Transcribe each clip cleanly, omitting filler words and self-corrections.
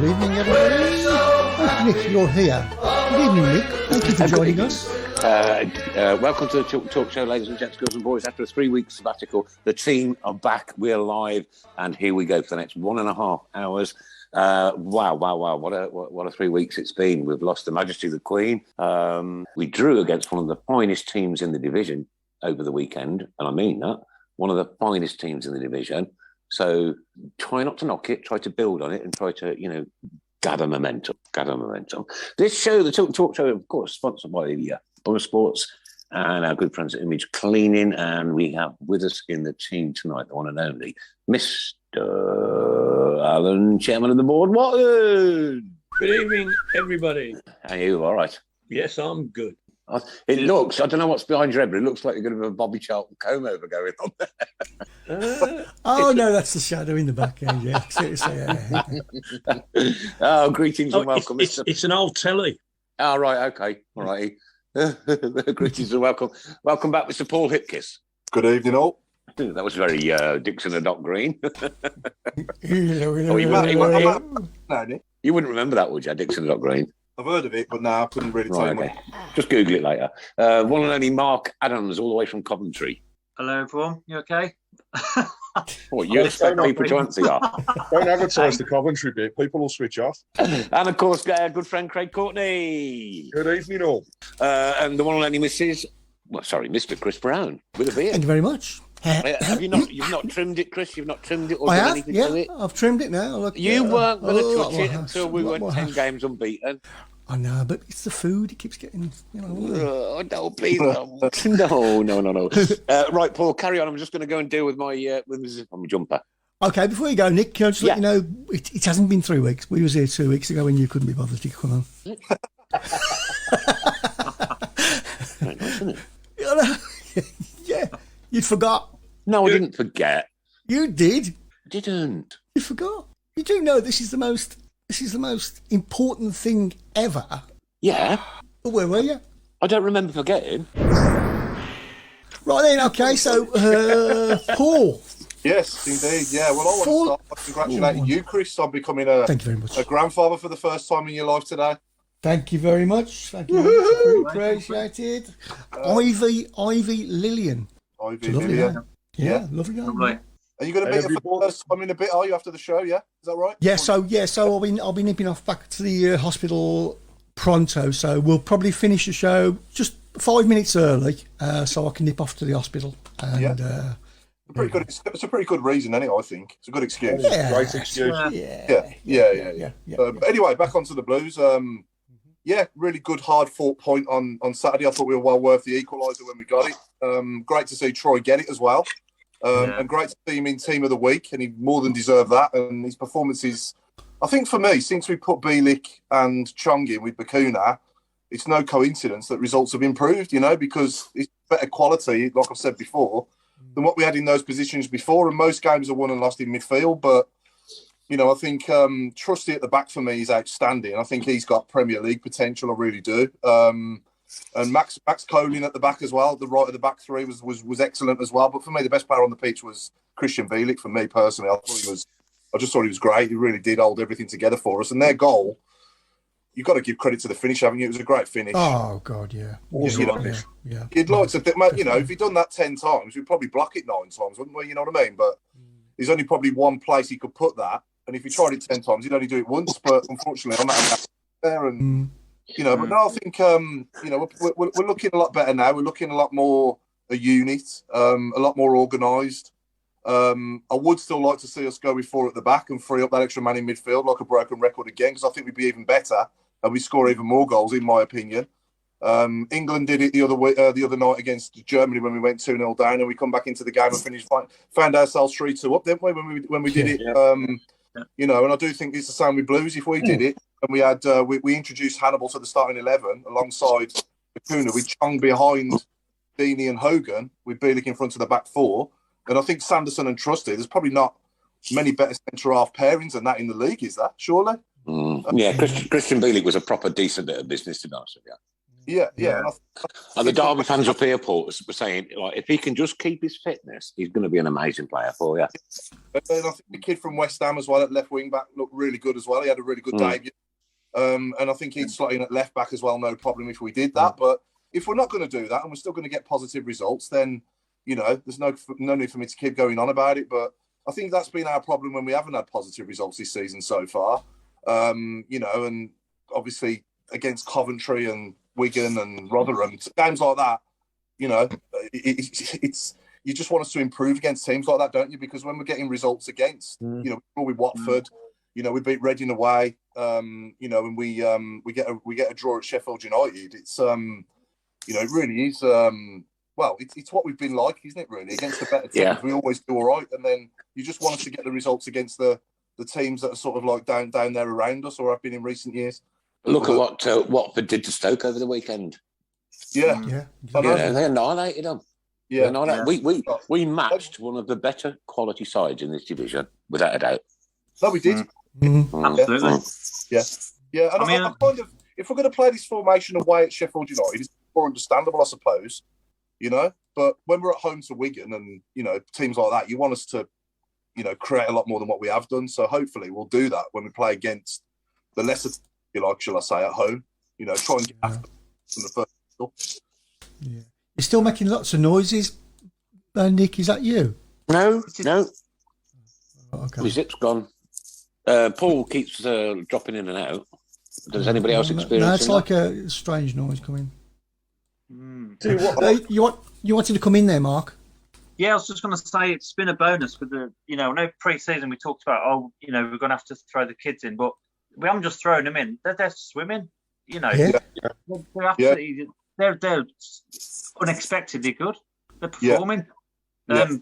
Good evening, everybody. Nick, you're here. Good evening, Nick. Thank you for joining us. Welcome to the Talk Show, ladies and gents, girls and boys. After a 3-week sabbatical, the team are back. We're live, and here we go for the next 1.5 hours. Wow! What a 3 weeks it's been. We've lost the Majesty of the Queen. We drew against one of the finest teams in the division over the weekend, and I mean that. One of the finest teams in the division. So try not to knock it, try to build on it, and try to, gather momentum. This show, the Talk Show, of course, sponsored by Borough Sports and our good friends at Image Cleaning. And we have with us in the team tonight, the one and only, Mr. Alan, Chairman of the Board, Watson. Good evening, everybody. Are you all right? Yes, I'm good. It looks, I don't know what's behind your head, but it looks like you're going to have a Bobby Charlton comb over going on there. No, that's the shadow in the back end, yeah. Seriously, yeah. Oh, greetings and welcome. It's an old telly. Oh, right, okay. All right. Greetings and welcome. Welcome back, Mr. Paul Hipkiss. Good evening, all. That was very Dixon and Doc Green. You wouldn't remember that, would you, Dixon and Doc Green? I've heard of it, but no, I couldn't really tell you much. Just Google it later. One and only Mark Adams, all the way from Coventry. Hello, everyone. You okay? What, you expect people to answer you? Don't advertise the Coventry bit. People will switch off. And, of course, our good friend Craig Courtney. Good evening, all. And the one and only Mr. Chris Brown, with a beard. Thank you very much. Have you not? You've not trimmed it, Chris? You've not trimmed it or I done have, anything yeah. to it? I've trimmed it now. Look, You weren't going to touch it until we went 10 games unbeaten. I know, but it's the food. It keeps getting, Oh, no, please don't. No. Right, Paul, carry on. I'm just going to go and deal with my my jumper. Okay, before you go, Nick, can I just let you know, it hasn't been 3 weeks. We was here 2 weeks ago when you couldn't be bothered to come on. Very nice, isn't it? Yeah, you forgot. No, I didn't forget. You did. Didn't. You forgot. You do know this is the most important thing ever. Yeah. But where were you? I don't remember forgetting. Right then, okay, so Paul. Yes, indeed. Yeah, well, I want to start by congratulating you, Chris, on becoming Thank you very much. a grandfather for the first time in your life today. Thank you very much. Thank you very much. Appreciated. Ivy Lillian. Ivy Lillian. Yeah, lovely guy. Lovely. Are you going to meet her for the first time in a bit, are you, after the show, yeah? Is that right? Yeah, so I'll be nipping off back to the hospital pronto, so we'll probably finish the show just 5 minutes early, so I can nip off to the hospital. And, It's a pretty good reason, anyway, I think. It's a good excuse. Yeah. Great excuse. Yeah. But anyway, back onto the Blues. Really good, hard-fought point on Saturday. I thought we were well worth the equaliser when we got it. Great to see Troy get it as well. And great to see him in Team of the Week, and he more than deserved that. And his performances, I think for me, since we put Bielik and Chung in with Bakuna, it's no coincidence that results have improved, because it's better quality, like I've said before, than what we had in those positions before. And most games are won and lost in midfield. But, I think Trusty at the back for me is outstanding. I think he's got Premier League potential, I really do. And Max Colin at the back as well, the right of the back three was excellent as well. But for me, the best player on the pitch was Christian Bielik. For me personally, I just thought he was great. He really did hold everything together for us. And their goal, you've got to give credit to the finish, haven't you? It was a great finish. Oh God, yeah. Yeah. You'd like to think, if he'd done that 10 times, we'd probably block it 9 times, wouldn't we? You know what I mean? But there's only probably one place he could put that. And if he tried it 10 times, he'd only do it once. But unfortunately, I'm not there. And but now I think we're looking a lot better now. We're looking a lot more a unit, a lot more organised. I would still like to see us go with 4 at the back and free up that extra man in midfield, like a broken record again, because I think we'd be even better and we score even more goals, in my opinion. England did it the other night against Germany when we went 2-0 down, and we come back into the game and finished found ourselves 3-2 up, didn't we? When we did it, and I do think it's the same with Blues. If we did it, and we had we introduced Hannibal to the starting 11 alongside Bakuna, with Chung behind Deeney and Hogan, with Bielik in front of the back 4, and I think Sanderson and Trusty. There's probably not many better centre half pairings than that in the league, is that? Surely. Christian Bielik was a proper decent bit of business, to be honest with you. Yeah. And the Derby fans up here, Paul, were saying, like, if he can just keep his fitness, he's going to be an amazing player for you. And I think the kid from West Ham as well at left wing back looked really good as well. He had a really good debut. And I think he'd slot in at left back as well, no problem if we did that. But if we're not going to do that and we're still going to get positive results, then, there's no need for me to keep going on about it. But I think that's been our problem when we haven't had positive results this season so far. And obviously against Coventry and Wigan and Rotherham, games like that, it's you just want us to improve against teams like that, don't you? Because when we're getting results against, with Watford, we beat Reading away, and we get a draw at Sheffield United. It's it really is. It's what we've been like, isn't it? Really, against the better teams, we always do all right, and then you just want us to get the results against the teams that are sort of like down there around us, or have been in recent years. Look at what Watford did to Stoke over the weekend. Yeah. They annihilated them. Yeah. We matched one of the better quality sides in this division, without a doubt. No, we did. Absolutely. Yeah. And I kind of, if we're going to play this formation away at Sheffield United, it's more understandable, I suppose. But when we're at home to Wigan and teams like that, you want us to, create a lot more than what we have done. So hopefully we'll do that when we play against the lesser, shall I say, at home. Try and get after from the first. Yeah. You're still making lots of noises, Nick. Is that you? No. Okay. My zip's gone. Paul keeps dropping in and out. Does anybody else experience? No, it's like a strange noise coming. What? You wanted to come in there, Mark? Yeah, I was just going to say it's been a bonus with the, I know pre-season we talked about, we're going to have to throw the kids in, but we haven't just thrown them in. They're swimming, Yeah. They're absolutely, they're unexpectedly good. They're performing.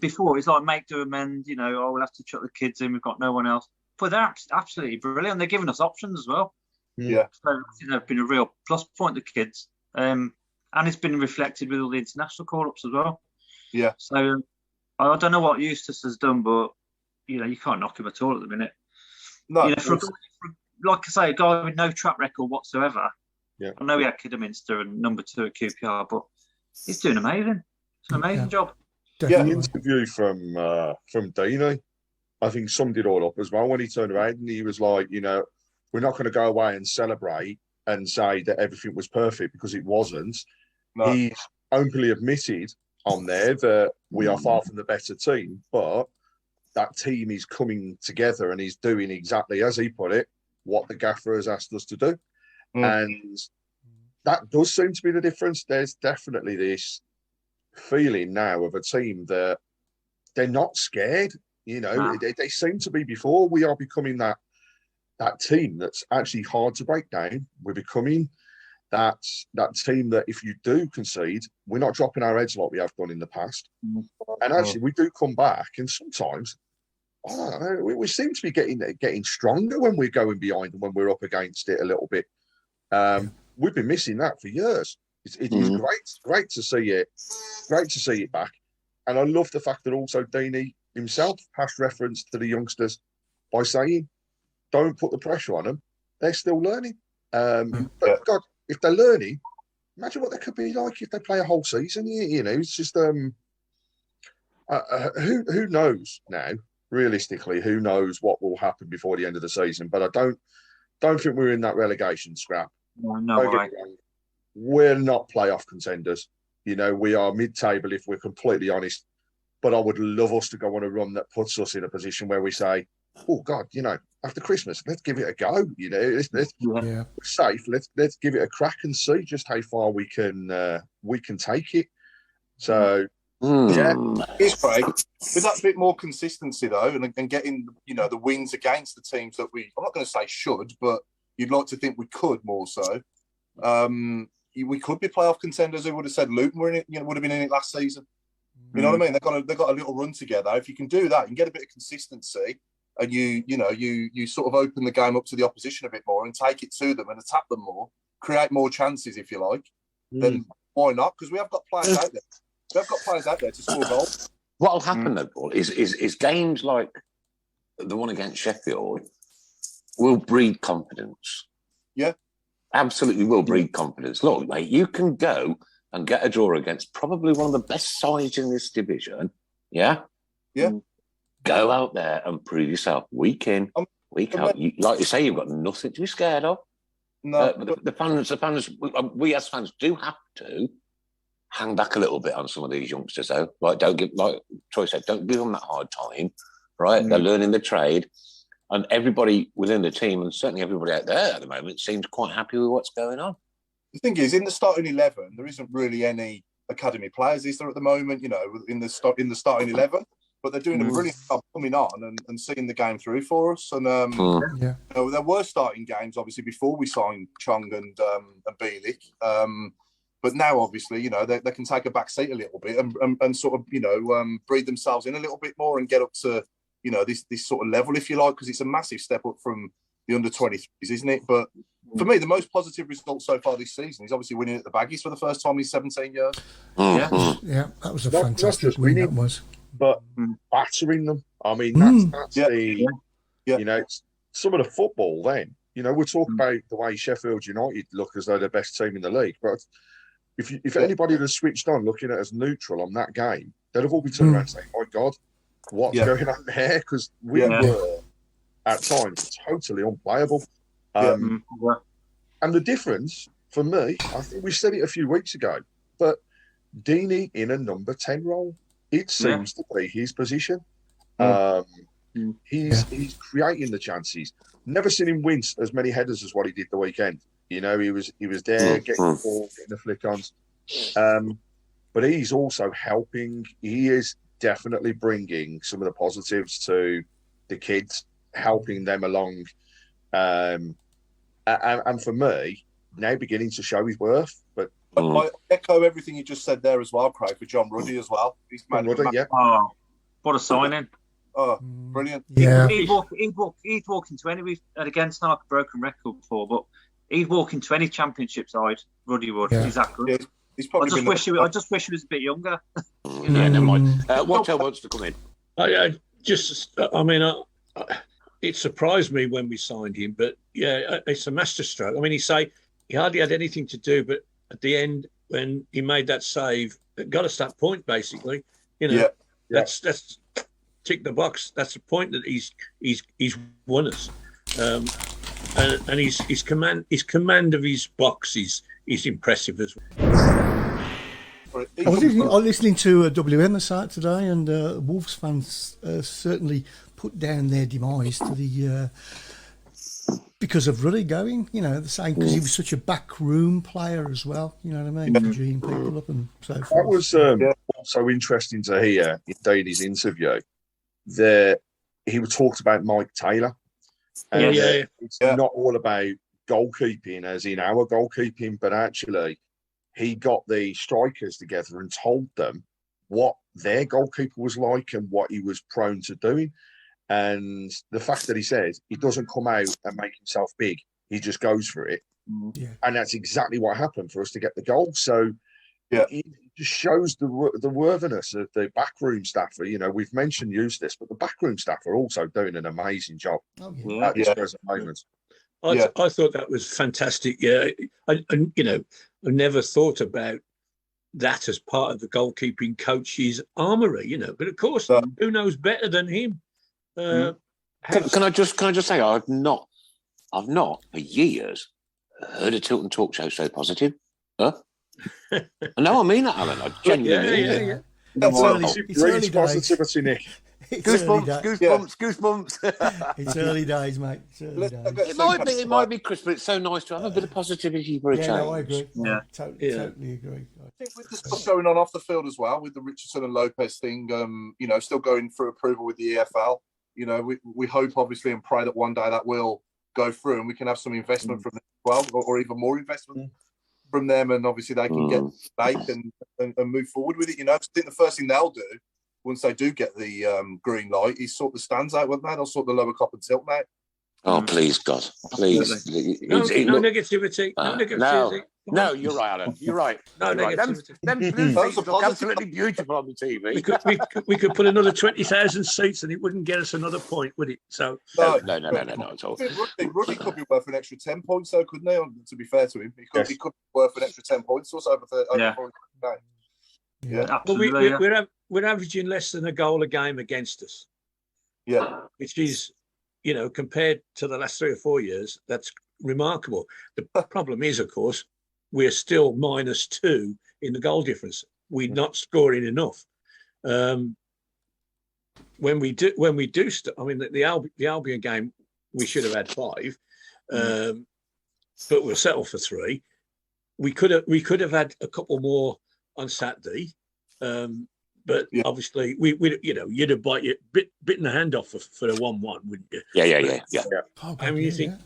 Before it's like make do amend, we'll have to chuck the kids in. We've got no one else. But they're absolutely brilliant. They're giving us options as well. Yeah. So they've been a real plus point, the kids. And it's been reflected with all the international call-ups as well. Yeah. So I don't know what Eustace has done, but you can't knock him at all at the minute. No. For like I say, a guy with no track record whatsoever. Yeah. I know he had Kidderminster and number 2 at QPR, but he's doing amazing. It's an amazing job. Definitely. The interview from Deeney, I think summed it all up as well when he turned around and he was like, we're not going to go away and celebrate and say that everything was perfect because it wasn't. No. He's openly admitted on there that we are far from the better team, but that team is coming together and he's doing exactly, as he put it, what the gaffer has asked us to do. And that does seem to be the difference. There's definitely this feeling now of a team that they're not scared. They seem to be before. We are becoming that team that's actually hard to break down. We're becoming that team that if you do concede, we're not dropping our heads like we have done in the past. And actually, we do come back, and sometimes we seem to be getting stronger when we're going behind and when we're up against it a little bit. We've been missing that for years. It is great to see it. Great to see it back. And I love the fact that also Deeney himself passed reference to the youngsters by saying, don't put the pressure on them. They're still learning. But God, if they're learning, imagine what they could be like if they play a whole season. It's just who knows now, realistically, who knows what will happen before the end of the season. But I don't think we're in that relegation scrap. No way. We're not playoff contenders. We are mid-table if we're completely honest. But I would love us to go on a run that puts us in a position where we say, oh, God, after Christmas, let's give it a go. We're safe. Let's give it a crack and see just how far we can take it. So, it's great. With that bit more consistency, though, and getting, the wins against the teams that I'm not going to say should, but you'd like to think we could more so. We could be playoff contenders. Who would have said Luton would have been in it last season? You know what I mean? They've got a little run together. If you can do that, you can get a bit of consistency, and you sort of open the game up to the opposition a bit more and take it to them and attack them more, create more chances, if you like. Then why not? Because we have got players out there. We have got players out there to score goals. What will happen though, Paul, is games like the one against Sheffield will breed confidence. Yeah. Absolutely will breed confidence. Look, mate, you can go and get a draw against probably one of the best sides in this division. Yeah? Yeah. Go out there and prove yourself week in, week out. Like you say, you've got nothing to be scared of. No, but the fans, we as fans do have to hang back a little bit on some of these youngsters, though. Like Troy said, don't give them that hard time, right? They're learning the trade. And everybody within the team, and certainly everybody out there at the moment, seems quite happy with what's going on. The thing is, in the starting 11, there isn't really any academy players, is there, at the moment? You know, in the starting 11, but they're doing a brilliant job coming on and seeing the game through for us. And you know, there were starting games obviously before we signed Chong and Bielik. But now, obviously, you know, they can take a back seat a little bit and sort of, you know, breathe themselves in a little bit more and get up to, you know, this sort of level, if you like, because it's a massive step up from the under-23s, isn't it? But for me, the most positive result so far this season is obviously winning at the Baggies for the first time in 17 years. Yeah, that was a fantastic win, that was. But battering them, I mean, that's the, you know, some of the football then, you know, we're talking about the way Sheffield United look as though they're the best team in the league, but if anybody had switched on looking at us neutral on that game, they'd have all been turning around saying, my God, what's going on there? Because we were, at times, totally unplayable. And the difference, for me, I think we said it a few weeks ago, but Deeney in a number 10 role, it seems to be his position. He's creating the chances. Never seen him win as many headers as what he did the weekend. You know, he was there, getting the ball, getting the flick-ons. But he's also helping. He is definitely bringing some of the positives to the kids, helping them along. And for me, now beginning to show his worth. But I echo everything you just said there as well, Craig, for John Ruddy as well. He's made Oh, what a signing. Oh, brilliant. Yeah. He'd walk into any, and again, it's not a broken record before, but he'd walk into any championship side, Ruddy would. He's that good. Yeah, he's probably I just wish he was a bit younger. Yeah, never mind. Watto wants to come in. It surprised me when we signed him, but yeah, it's a masterstroke. I mean, he hardly had anything to do, but at the end, when he made that save, it got us that point, basically. You know, that's tick the box. That's the point that he's won us. And his command of his box is impressive as well. I was listening to WM the site today, and Wolves fans certainly put down their demise to the because of Ruddy going. You know, the same because he was such a backroom player as well. You know what I mean? Geeing people up and so forth. That was also interesting to hear in Daly's interview. He talked about Mike Taylor. And it's not all about goalkeeping as in our goalkeeping, but actually he got the strikers together and told them what their goalkeeper was like and what he was prone to doing. And the fact that he says he doesn't come out and make himself big, he just goes for it. And that's exactly what happened for us to get the goal. So it just shows the worthiness of the backroom staff. You know, we've mentioned Eustace, but the backroom staff are also doing an amazing job at this present moment. I thought that was fantastic. Yeah, I never thought about that as part of the goalkeeping coach's armoury. You know, but of course, who knows better than him? Can I just say I've not for years heard a Tilton talk show so positive. No, I mean that, Alan. I genuinely mean it. It's early days. Positivity, Nick. Goosebumps. It's early days, mate. It's early days. It might be, Chris, but it's so nice to have a bit of positivity for a change. No, I agree. Yeah, totally agree. I think with the stuff going on off the field as well, with the Richardson and Lopez thing, you know, still going through approval with the EFL. You know, we hope obviously and pray that one day that will go through and we can have some investment from them as well, or even more investment from them, and obviously they can get back and move forward with it. You know, I think the first thing they'll do once they do get the green light is sort the stands out, won't they? They'll sort the lower cop and tilt, mate. Oh, please, God, please. No negativity. No negativity. No, you're right, Alan. You're right. No You're right. Them blue seats look absolutely beautiful on the TV. We could put another 20,000 seats and it wouldn't get us another point, would it? So no, not at all. Ruddy could be worth an extra 10 points, though, couldn't he? To be fair to him, he could be worth an extra 10 points or so over 40 games. Yeah, absolutely. But we're averaging less than a goal a game against us. Yeah, which is, compared to the last 3 or 4 years, that's remarkable. The problem is, of course, we're still -2 in the goal difference. We're not scoring enough. When we do, the Albion game, we should have had 5, but we'll settle for 3. We could have had a couple more on Saturday. But obviously, you'd have bitten the hand off for a 1-1, wouldn't you? Yeah. I mean, you think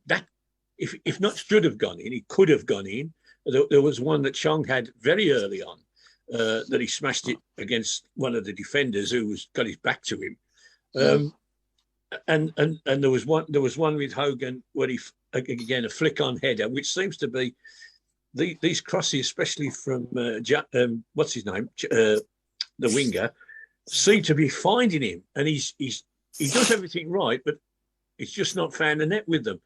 that if not should have gone in, he could have gone in. There was one that Chong had very early on that he smashed it against one of the defenders who got his back to him. And there was one with Hogan where he again a flick on header, which seems to be. These crosses, especially from what's his name, the winger, seem to be finding him, and he does everything right, but he's just not found the net with them.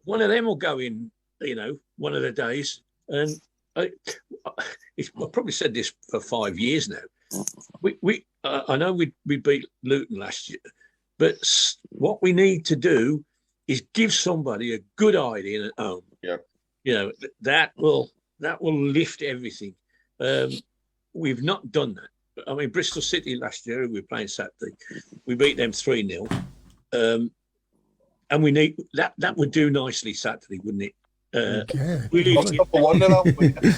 One of them will go in, one of the days, and I've probably said this for 5 years now. I know we beat Luton last year, but what we need to do is give somebody a good idea at home. Yeah. That will lift everything. We've not done that. I mean, Bristol City last year, we were playing Saturday. We beat them 3-0. And we need that would do nicely Saturday, wouldn't it? I'll set up for 1-0.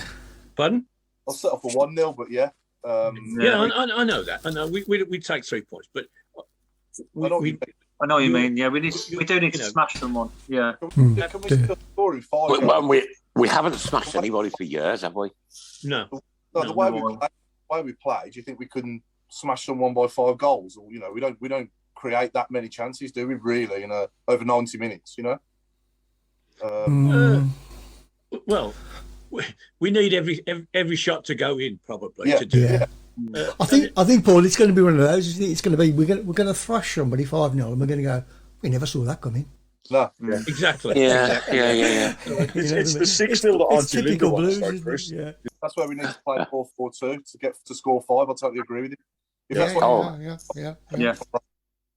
Pardon? I'll set up for 1-0, but yeah. I know that. I know we take 3 points, but I know what you mean. Yeah, we do need to smash someone. Yeah. Can we score in 5? We haven't smashed anybody for years, have we? No. The way we play, do you think we couldn't smash someone by 5 goals? Or we don't create that many chances, do we? Really, over 90 minutes, Well, we need every shot to go in, probably. I think, Paul, it's going to be one of those. Isn't it? It's going to be we're going to thrash somebody 5-0, and we're going to go. We never saw that coming. No, exactly. Yeah. It's the 6-0 that aren't illegal ones, though, Chris. Yeah. That's where we need to play 4-4-2 to score 5. I totally agree with you. Yeah.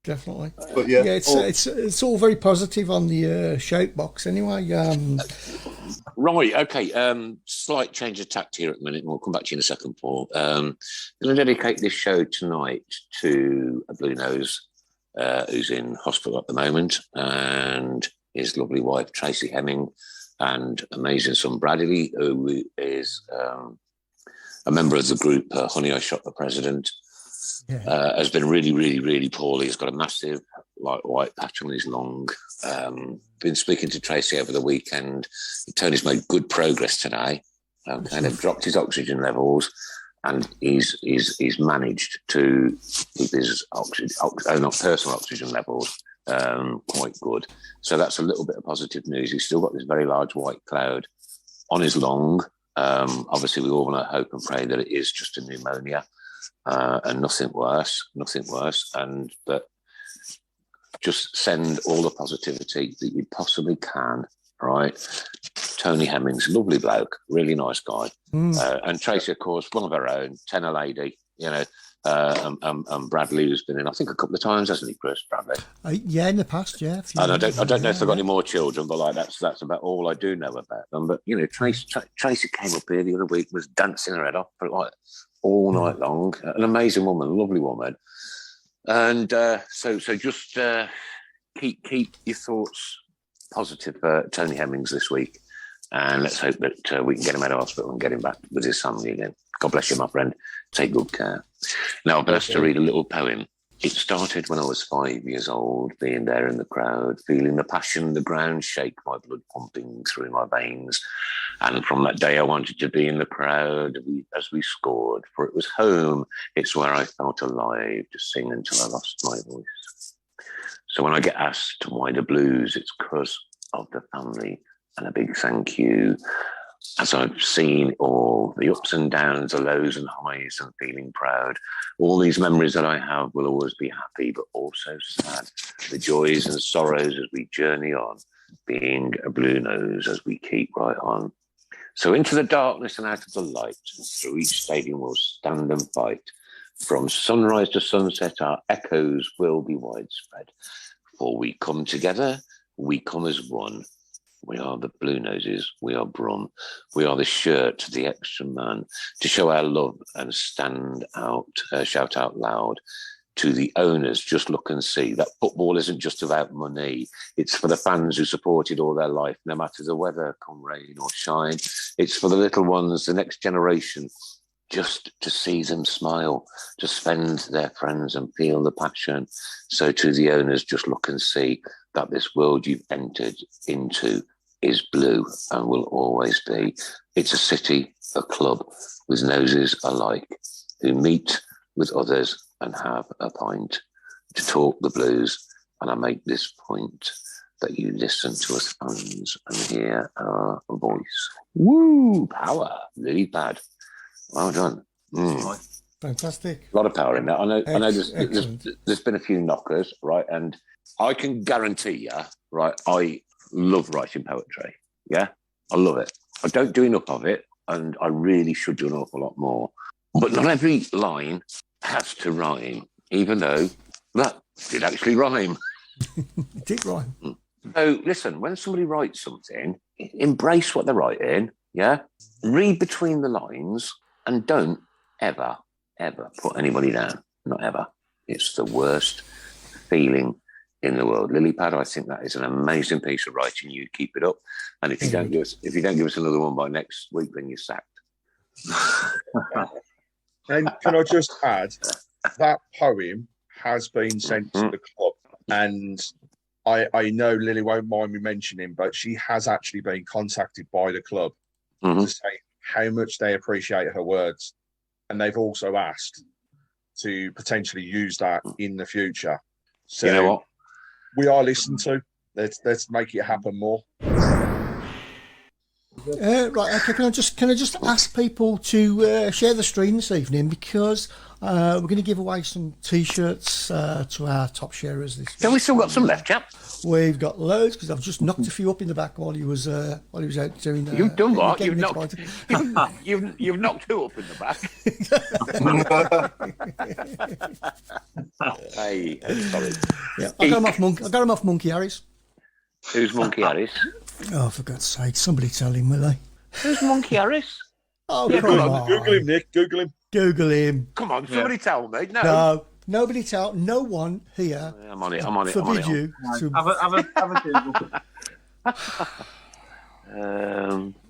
Definitely. But it's all very positive on the shout box anyway. Right, okay. Slight change of tact here at the minute, and we'll come back to you in a second, Paul. I'm going to dedicate this show tonight to a Blue Nose who's in hospital at the moment, and his lovely wife, Tracy Hemming, and amazing son, Bradley, who is a member of the group Honey, I Shot the President. Has been really, really, really poorly. He's got a massive white patch on his lung. Been speaking to Tracy over the weekend. Tony's made good progress today. Kind of dropped his oxygen levels, and he's managed to keep his personal oxygen levels quite good. So that's a little bit of positive news. He's still got this very large white cloud on his lung. Obviously, we all want to hope and pray that it is just a pneumonia. And nothing worse, but just send all the positivity that you possibly can, right? Tony Hemmings, lovely bloke, really nice guy. And Tracy, of course, one of her own, tenor lady, and Bradley, who's been in, I think, a couple of times, hasn't he, Chris, Bradley? In the past, yeah. And I don't know if they've got any more children, but that's about all I do know about them. But, Tracy came up here the other week, was dancing her head off for all night long. An amazing woman, lovely woman. And so just keep your thoughts positive for Tony Hemmings this week. And let's hope that we can get him out of hospital and get him back with his family again. God bless you, my friend. Take good care. Now, I've been asked to read a little poem. It started when I was 5 years old, being there in the crowd, feeling the passion, the ground shake, my blood pumping through my veins. And from that day, I wanted to be in the crowd as we scored, for it was home. It's where I felt alive to sing until I lost my voice. So when I get asked why the Blues, it's because of the family and a big thank you. As I've seen all the ups and downs, the lows and highs, and feeling proud, all these memories that I have will always be happy, but also sad. The joys and sorrows as we journey on, being a blue nose as we keep right on. So into the darkness and out of the light, through each stadium we'll stand and fight. From sunrise to sunset, our echoes will be widespread. For we come together, we come as one. We are the Blue Noses, we are Brum. We are the shirt, the extra man, to show our love and stand out, shout out loud. To the owners, just look and see that football isn't just about money. It's for the fans who supported all their life, no matter the weather, come rain or shine. It's for the little ones, the next generation, just to see them smile, to spend their friends and feel the passion. So to the owners, just look and see that this world you've entered into is blue and will always be. It's a city, a club with noses alike who meet with others and have a pint to talk the blues. And I make this point that you listen to us fans and hear our voice. Woo! Power, really bad. Well done. Fantastic. A lot of power in that. I know there's been a few knockers, right? And I can guarantee you, right, I love writing poetry. Yeah, I love it. I don't do enough of it, and I really should do an awful lot more. But not every line has to rhyme, even though that did actually rhyme. It did rhyme. So listen, when somebody writes something, embrace what they're writing, yeah? Read between the lines and don't ever, ever put anybody down. Not ever. It's the worst feeling in the world. Lilypad, I think that is an amazing piece of writing. You keep it up. And if you don't give us another one by next week, then you're sacked. And can I just add, that poem has been sent to the club, and I know Lily won't mind me mentioning, but she has actually been contacted by the club to say how much they appreciate her words, and they've also asked to potentially use that in the future. So you know what? We are listened to. Let's make it happen more. Right, okay. Can I just ask people to share the stream this evening, because we're going to give away some T-shirts to our top sharers this week. Have we still got some left, chap? We've got loads, because I've just knocked a few up in the back while he was out doing. You've done what? You've knocked who up in the back? Hey, sorry. Yeah, I got him off Monkey Harris. Who's Monkey Harris? Oh, for God's sake, somebody tell him, will they? Who's Monkey Harris? Oh, yeah, come on. Google him, Nick. Google him. Come on, somebody tell me. No, nobody tell. No one here. I'm on it. Forbid you to have a Google.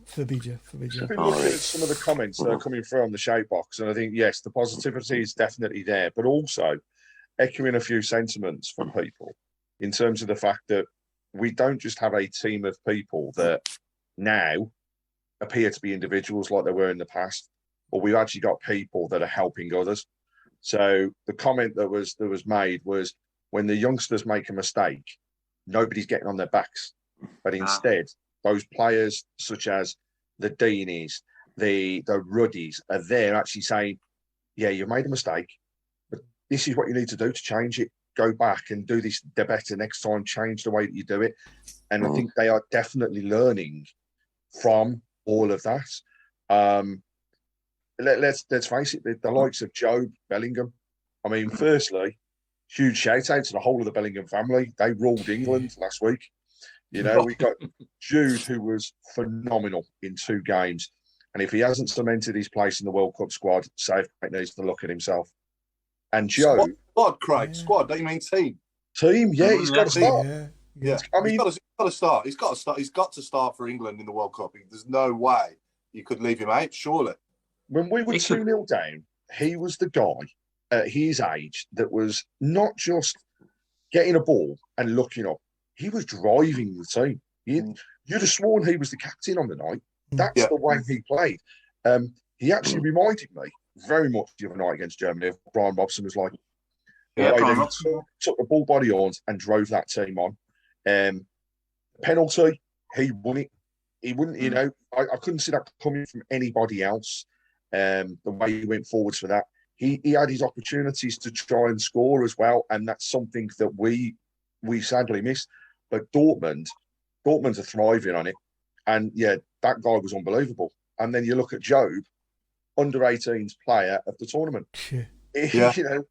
Forbid you. I've been looking at some of the comments that are coming through on the shape box, and I think, yes, the positivity is definitely there, but also echoing a few sentiments from people in terms of the fact that we don't just have a team of people that now appear to be individuals like they were in the past, but we've actually got people that are helping others. So the comment that was made was, when the youngsters make a mistake, nobody's getting on their backs, but instead those players such as the Deanies, the Ruddies are there actually saying, yeah, you've made a mistake, but this is what you need to do to change it. Go back and do this better next time, change the way that you do it. And I think they are definitely learning from all of that. Let's face it, the likes of Joe Bellingham. I mean, firstly, huge shout out to the whole of the Bellingham family. They ruled England last week. You know, we got Jude, who was phenomenal in 2 games. And if he hasn't cemented his place in the World Cup squad, Southgate needs to look at himself. And Joe... Squad, Craig. Squad, don't you mean team? Team, yeah, he's got to start. Yeah. I mean, he's got to start. He's got to start. He's got to start for England in the World Cup. There's no way you could leave him out, surely. When we were 2-0 down, he was the guy at his age that was not just getting a ball and looking up. He was driving the team. You'd have sworn he was the captain on the night. That's the way he played. He actually reminded me very much the other night against Germany. Brian Robson was like, took the ball by the horns and drove that team on. Penalty, he won it. he wouldn't, you know, I couldn't see that coming from anybody else. The way he went forwards for that, he had his opportunities to try and score as well, and that's something that we sadly missed. But Dortmund are thriving on it, and yeah, that guy was unbelievable. And then you look at Job, under 18s player of the tournament. Yeah. You know,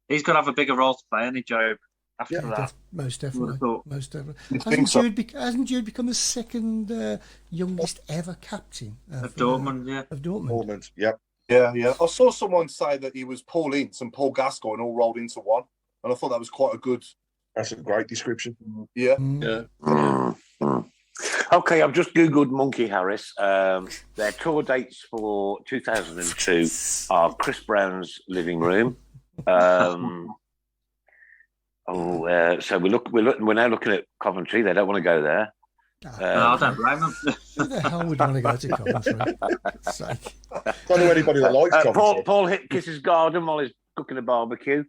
he's got to have a bigger role to play, hasn't he, Job? After that, most definitely. Hasn't Jude become the second youngest ever captain of Dortmund? Yeah, of Dortmund. Yeah. Yeah. I saw someone say that he was Paul Ince and Paul Gascoigne all rolled into one, and I thought that was quite a good. That's a great description. Yeah. Okay, I've just Googled Monkey Harris. Their tour dates for 2002 are Chris Brown's living room. So we're now looking at Coventry. They don't want to go there. No, I don't blame them. Who the hell would want to go to Coventry? I don't know anybody that likes Coventry. Paul kisses garden while he's cooking a barbecue.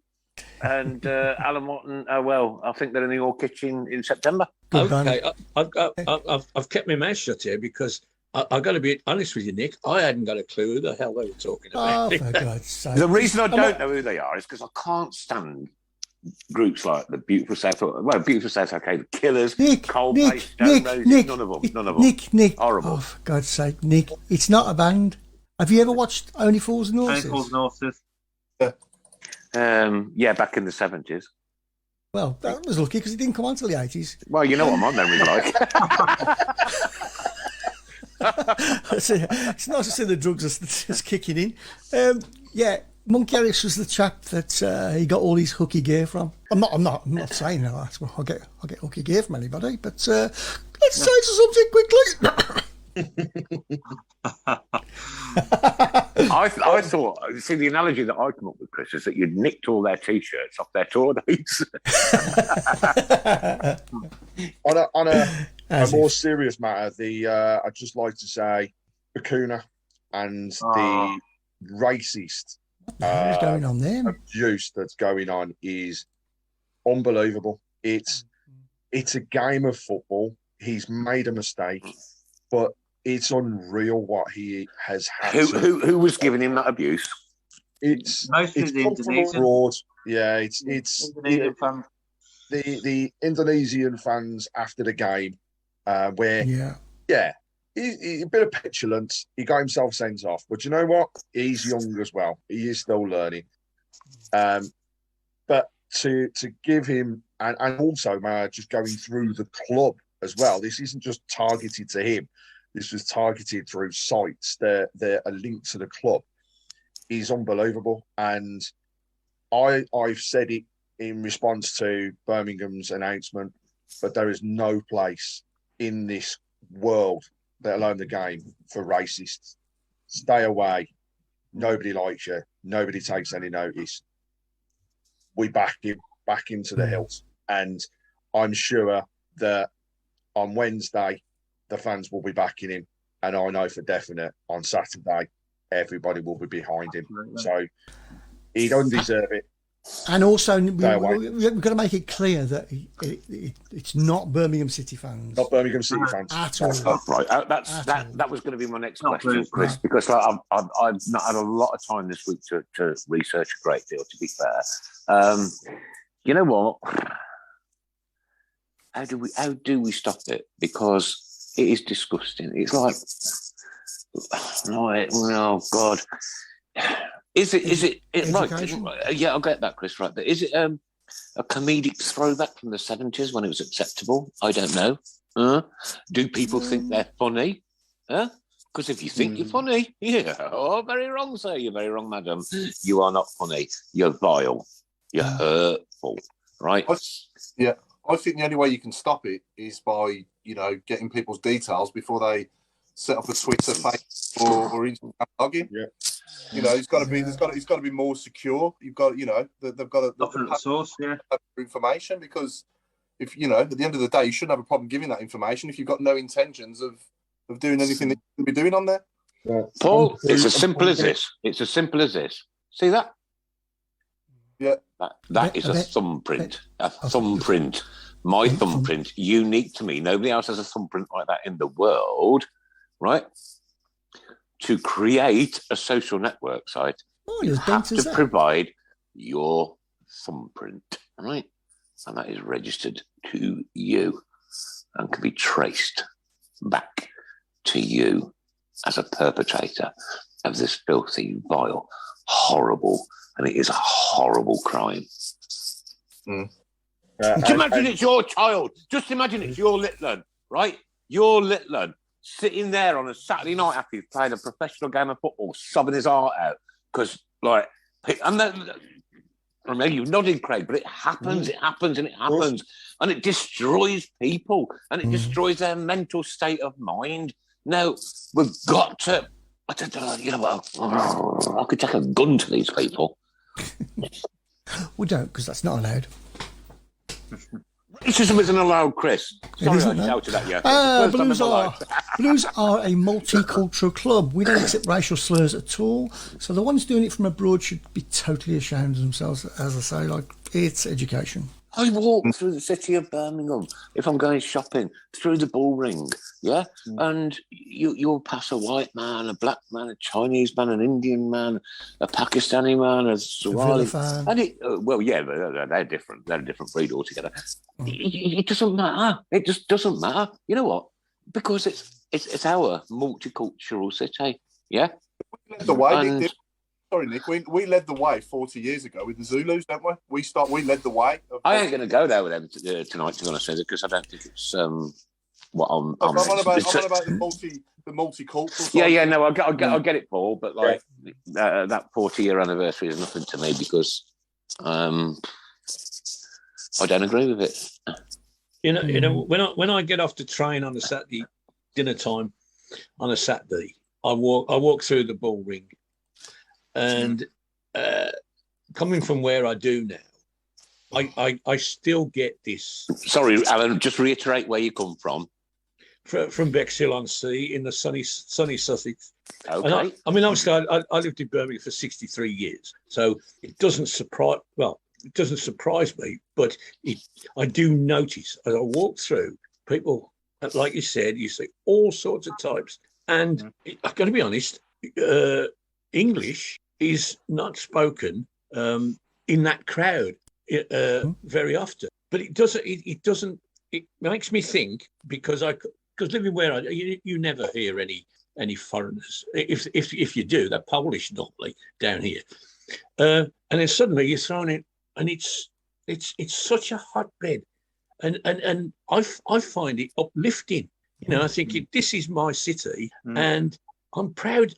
And Alan Watton, I think they're in the All Kitchen in September. Okay, I've kept my mouth shut here because I've got to be honest with you, Nick. I hadn't got a clue who the hell they were talking about. Oh, for God's sake. The reason I don't know who they are is because I can't stand groups like the Beautiful South Arcade, the Killers, Coldplay, Stone Roses, none of them. Nick. Horrible. Oh, for God's sake, Nick. It's not a band. Have you ever watched Only Fools and Horses? Only Fools and Horses. Yeah, back in the 70s. Well, that was lucky because it didn't come on till the 80s. Well, you know what my memory's like. It's nice to see the drugs are just kicking in. Yeah, Monkey Harris was the chap that he got all his hooky gear from. I'm not saying that. I'll get hooky gear from anybody, but let's change the subject quickly. I thought, see, the analogy that I come up with, Chris, is that you'd nicked all their T-shirts off their tour dates. on a more serious matter, I'd just like to say Bakuna and the racist What's going on there? abuse that's going on is unbelievable. It's a game of football. He's made a mistake, but it's unreal what he has had. Who was giving him that abuse? It's Mostly the Indonesian. Abroad. Yeah, it's Indonesian fans. The Indonesian fans after the game, where he a bit of petulance. He got himself sent off, but you know what? He's young as well. He is still learning. But to give him and also just going through the club as well. This isn't just targeted to him. This was targeted through sites that are linked to the club. He's unbelievable. And I've said it in response to Birmingham's announcement, but there is no place in this world, let alone the game, for racists. Stay away. Nobody likes you. Nobody takes any notice. We back him back into the hills. And I'm sure that on Wednesday, the fans will be backing him, and I know for definite on Saturday everybody will be behind him. So he doesn't deserve it. And also, we've got to make it clear that it's not Birmingham City fans. Not Birmingham City fans at all. Oh, right, that was going to be my next question, Chris, because I've not had a lot of time this week to research a great deal. To be fair, you know what? How do we stop it? Because it is disgusting. It's like, oh God, is it right? Yeah, I'll get that, Chris. Right, but is it a comedic throwback from the 70s when it was acceptable? I don't know. Do people think they're funny? Because if you think you're funny, very wrong, sir. You're very wrong, madam. You are not funny. You're vile. You're hurtful. Right? I think the only way you can stop it is by, getting people's details before they set up a Twitter, Facebook, or Instagram login. Yeah. It's got to be. It's got to be more secure. You've got, they've got to source, information, because if at the end of the day, you shouldn't have a problem giving that information if you've got no intentions of doing anything that you can be doing on there. Yeah. Paul, it's as simple as this. See that? Yeah. That is a thumbprint. A thumbprint My thumbprint, unique to me. Nobody else has a thumbprint like that in the world, right? To create a social network site, you have to provide your thumbprint, right? And that is registered to you and can be traced back to you as a perpetrator of this filthy, vile, horrible, and it is a horrible crime. Imagine it's your child. Just imagine it's your little one, right? Your little one sitting there on a Saturday night after he's played a professional game of football, sobbing his heart out because, like, and then, I mean, you've nodded, Craig, but it happens, and it destroys people, and it destroys their mental state of mind. No, we've got to. I don't know. You know what? I could take a gun to these people. We don't, because that's not allowed. Racism isn't allowed, Chris. Sorry, I shouted at you. Blues are a multicultural club. We don't accept racial slurs at all. So the ones doing it from abroad should be totally ashamed of themselves. As I say, like, it's education. I walk through the city of Birmingham if I'm going shopping, through the bull ring, yeah? And you'll pass a white man, a black man, a Chinese man, an Indian man, a Pakistani man, a Somali. And they're different. They're a different breed altogether. It doesn't matter. It just doesn't matter. You know what? Because it's our multicultural city, yeah? Sorry, Nick. We led the way 40 years ago with the Zulus, don't we? We led the way. I ain't going to go there with them tonight, to be honest, because I don't think it's what I'm on about the multicultural. Yeah. No, I get it, Paul. But like that 40-year anniversary is nothing to me because I don't agree with it. You know, when I get off the train on a Saturday dinner time on a Saturday, I walk through the bull ring. And coming from where I do now, I still get this. Sorry, Alan, just reiterate where you come from. From Bexhill-on-Sea in the sunny Sussex. Okay. And I mean, obviously, I lived in Birmingham for 63 years, so it doesn't surprise me, but I do notice as I walk through, people, like you said, you see all sorts of types. And I've got to be honest, English is not spoken in that crowd very often, but it makes me think because living where you never hear any foreigners. If you do, they're Polish normally down here, and then suddenly you're thrown in, and it's such a hotbed, and I find it uplifting. You know, I think this is my city, and I'm proud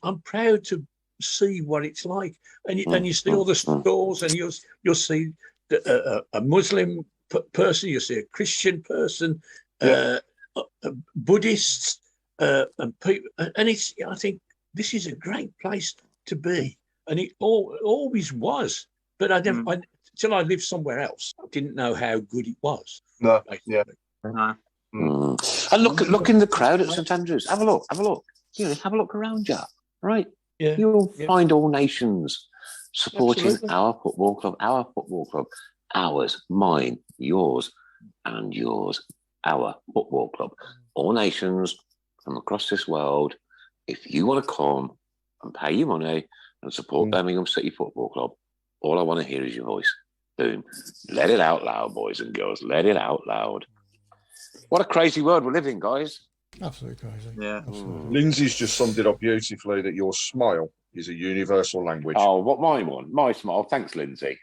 to see what it's like, and you see all the stores, and you'll see a Muslim person, you see a Christian person, Buddhists, and people, and I think this is a great place to be, and it always was. But I never, till I lived somewhere else, I didn't know how good it was. No, And look in the crowd at St Andrews. Have a look. You know, have a look around you, right? Yeah. You'll find all nations supporting our football club, ours, mine, yours, and yours, our football club. All nations from across this world. If you want to come and pay your money and support Birmingham City Football Club, all I want to hear is your voice. Boom. Let it out loud, boys and girls. Let it out loud. What a crazy world we're living, guys. Absolutely crazy. Yeah. Lindsay's just summed it up beautifully that your smile is a universal language. Oh, what mine one? My smile. Thanks, Lindsay.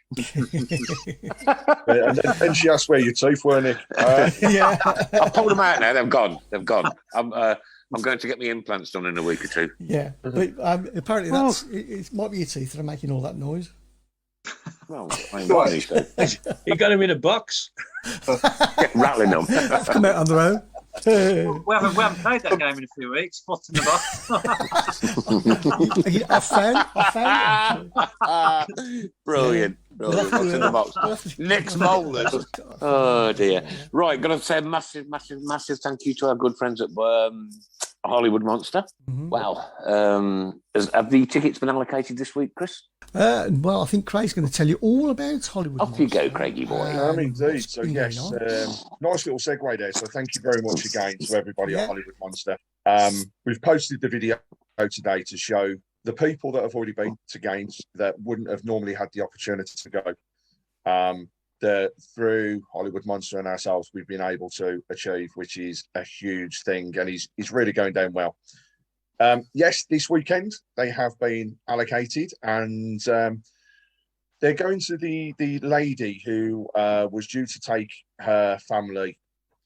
And then she asked where your teeth were, Nick. Yeah. I pulled them out now. They've gone. I'm going to get my implants done in a week or two. Yeah. But apparently it might be your teeth that are making all that noise. Well, I ain't got any, so. You got them in a box. Rattling them. They've come out on their own. We haven't played that game in a few weeks. Foot in the box. I found Brilliant. What's in the box? Nick's molars. Oh dear. Right, got to say a massive thank you to our good friends at Hollywood Monster. Mhm. Wow. Have the tickets been allocated this week, Chris? Well, I think Craig's going to tell you all about Hollywood. Off you go, Monster. Craigie boy. Indeed. What's So been yes, going on. nice little segue there. So thank you very much again to everybody Yeah. at Hollywood Monster. We've posted the video today to show the people that have already been to games that wouldn't have normally had the opportunity to go. That through Hollywood Monster and ourselves, we've been able to achieve, which is a huge thing, and he's really going down well. Yes, this weekend they have been allocated, and they're going to the lady who was due to take her family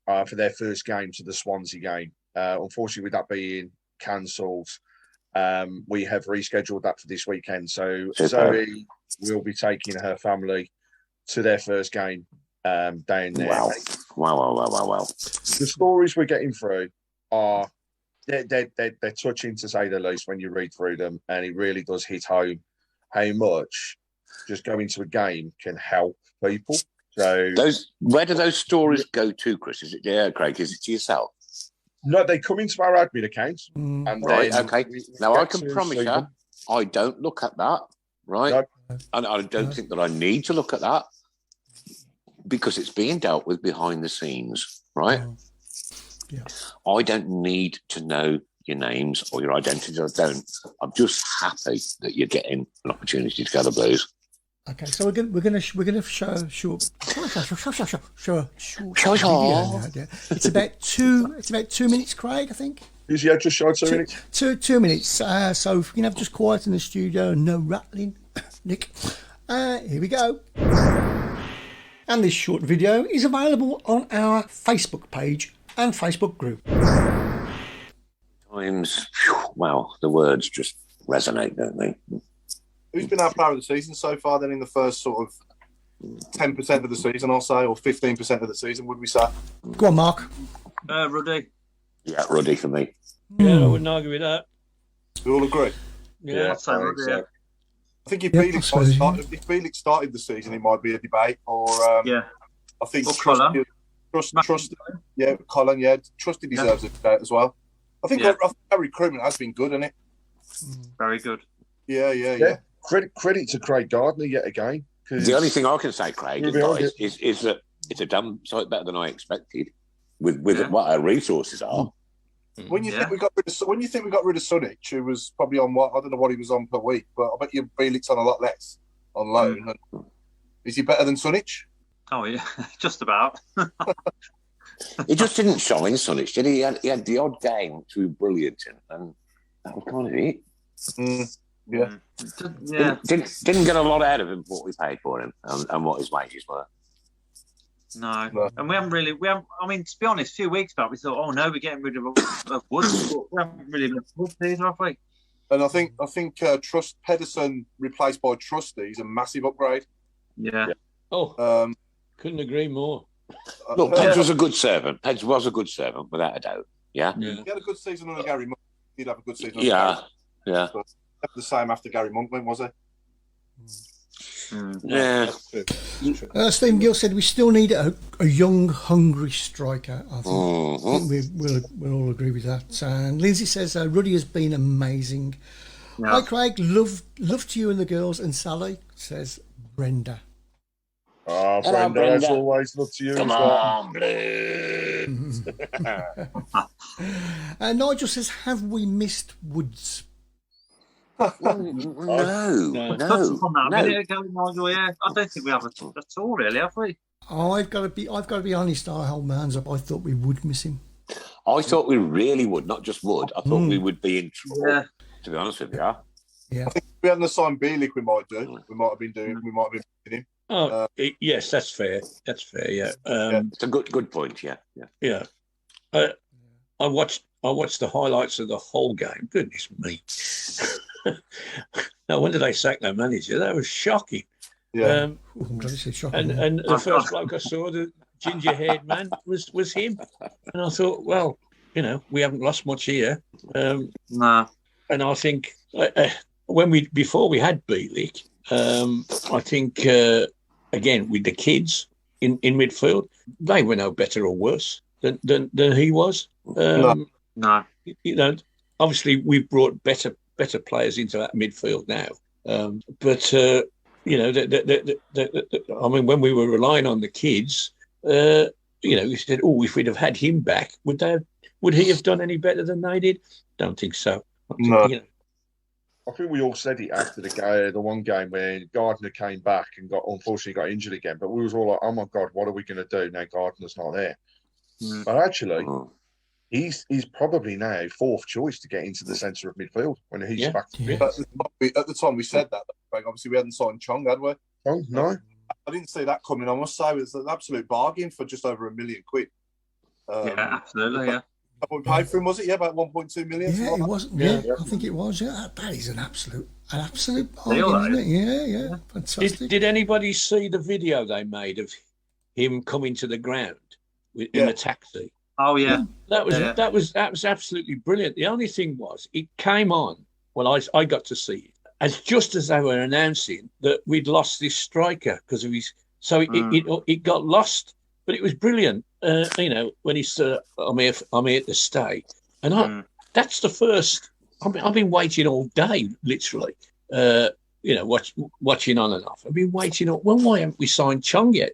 for their first game to the Swansea game. Unfortunately, with that being cancelled, we have rescheduled that for this weekend. So Zoe will be taking her family to their first game down there. Wow. The stories we're getting through are they're touching, to say the least, when you read through them, and it really does hit home how much just going to a game can help people. So where do those stories go to, Chris? Is it Craig? Is it to yourself? No, they come into our admin account. And Right, then okay. we Now, I get can to promise see you, them. I don't look at that, right? No. And I don't think that I need to look at that because it's being dealt with behind the scenes, right? Yeah. I don't need to know your names or your identities. I don't. I'm just happy that you're getting an opportunity to go to the Blues. Okay, so we're gonna show a short video Sure. now, yeah. It's about 2 minutes, Craig, I think. Is he just shy of 2 minutes? 2 minutes. So if we can have just quiet in the studio, no rattling, Nick. Here we go. And this short video is available on our Facebook page and Facebook group. Times, wow, the words just resonate, don't they? Who's been our player of the season so far? Then in the first sort of 10% of the season, I'll say, or 15% of the season, would we say? Go on, Mark. Ruddy. Yeah, Ruddy for me. Yeah, I wouldn't argue with that. We all agree. Yeah. I'd say Ruddy. so. I think if Yeah, Bielik absolutely. started the season, it might be a debate. Or Yeah. I think Or Cullen. Trust, yeah, Colin, yeah, Trusty deserves a debate as well. I think our recruitment has been good, hasn't it? Very good. Yeah. Credit to Craig Gardner yet again. The only thing I can say, Craig, We'll be on is that it's a damn sight better than I expected with Yeah. what our resources are. When you think we got rid of Sunic, who was probably on I don't know what he was on per week, but I bet you Bielik's on a lot less on loan. Is he better than Sunic? Oh yeah, just about. He just didn't shine, Sonic, did he? He had the odd game which was brilliant in, and that was kind of it. Yeah. Yeah. Didn't get a lot out of him for what we paid for him and what his wages were. No. And we haven't. I mean, to be honest, a few weeks back we thought, oh no, we're getting rid of Woods. But we haven't really left Woods either, have we? And I think Trust Pedersen replaced by Trusty is a massive upgrade. Yeah. Oh, couldn't agree more. Look, Peds was a good servant. Peds was a good servant, without a doubt. Yeah. He had a good season under Gary Monk. He did have a good season. Yeah. Yeah. But the same after Gary Monk went, was he? Yeah. Stephen Gill said we still need a young, hungry striker. I think we'll all agree with that. And Lindsay says Ruddy has been amazing. Yeah. Hi, Craig. Love to you and the girls. And Sally says Brenda. Oh, Hello, Brenda, as Brenda. always, look to you. Come as well. on, Blues. Nigel says, have we missed Woods? No. From that a minute ago, Nigel, yeah. I don't think we have at all, really, have we? I've got to be honest. I hold my hands up. I thought we would miss him. I thought we really would, not just would. I thought we would be in trouble. Yeah. To be honest with you. Yeah. I think if we hadn't signed Bielik, we might do. We might have been doing him. Oh, yes, that's fair. That's fair. Yeah. It's a good point. Yeah. I watched the highlights of the whole game. Goodness me! No wonder they sacked their manager. That was shocking. Yeah. I'm glad you said shocking. And the first bloke I saw, the ginger-haired man, was him. And I thought, well, we haven't lost much here. No. And I think before we had Bielik, I think again with the kids in midfield, they were no better or worse than he was. No. obviously we've brought better players into that midfield now. But I mean, when we were relying on the kids, we said, "Oh, if we'd have had him back, would he have done any better than they did?" Don't think so. No. I think we all said it after the one game where Gardner came back and unfortunately got injured again. But we was all like, "Oh my God, what are we going to do now? Gardner's not there." But actually, he's probably now fourth choice to get into the centre of midfield when he's back. At the time we said that, obviously we hadn't signed Chong, had we? Oh no, I didn't see that coming. I must say it was an absolute bargain for just over £1 million. Absolutely, yeah. What we paid for him, was it? Yeah, about 1.2 million. Yeah, it was. Yeah, I think it was. Yeah, that is an absolute bargain, isn't it? Yeah, fantastic. Did anybody see the video they made of him coming to the ground in a taxi? Oh yeah, that was absolutely brilliant. The only thing was, it came on. Well, I got to see it just as they were announcing that we'd lost this striker because of his. So it got lost. But it was brilliant, when he said, I'm here to stay. And that's the first, I've been waiting all day, literally, watching on and off. I've been waiting, why haven't we signed Chong yet?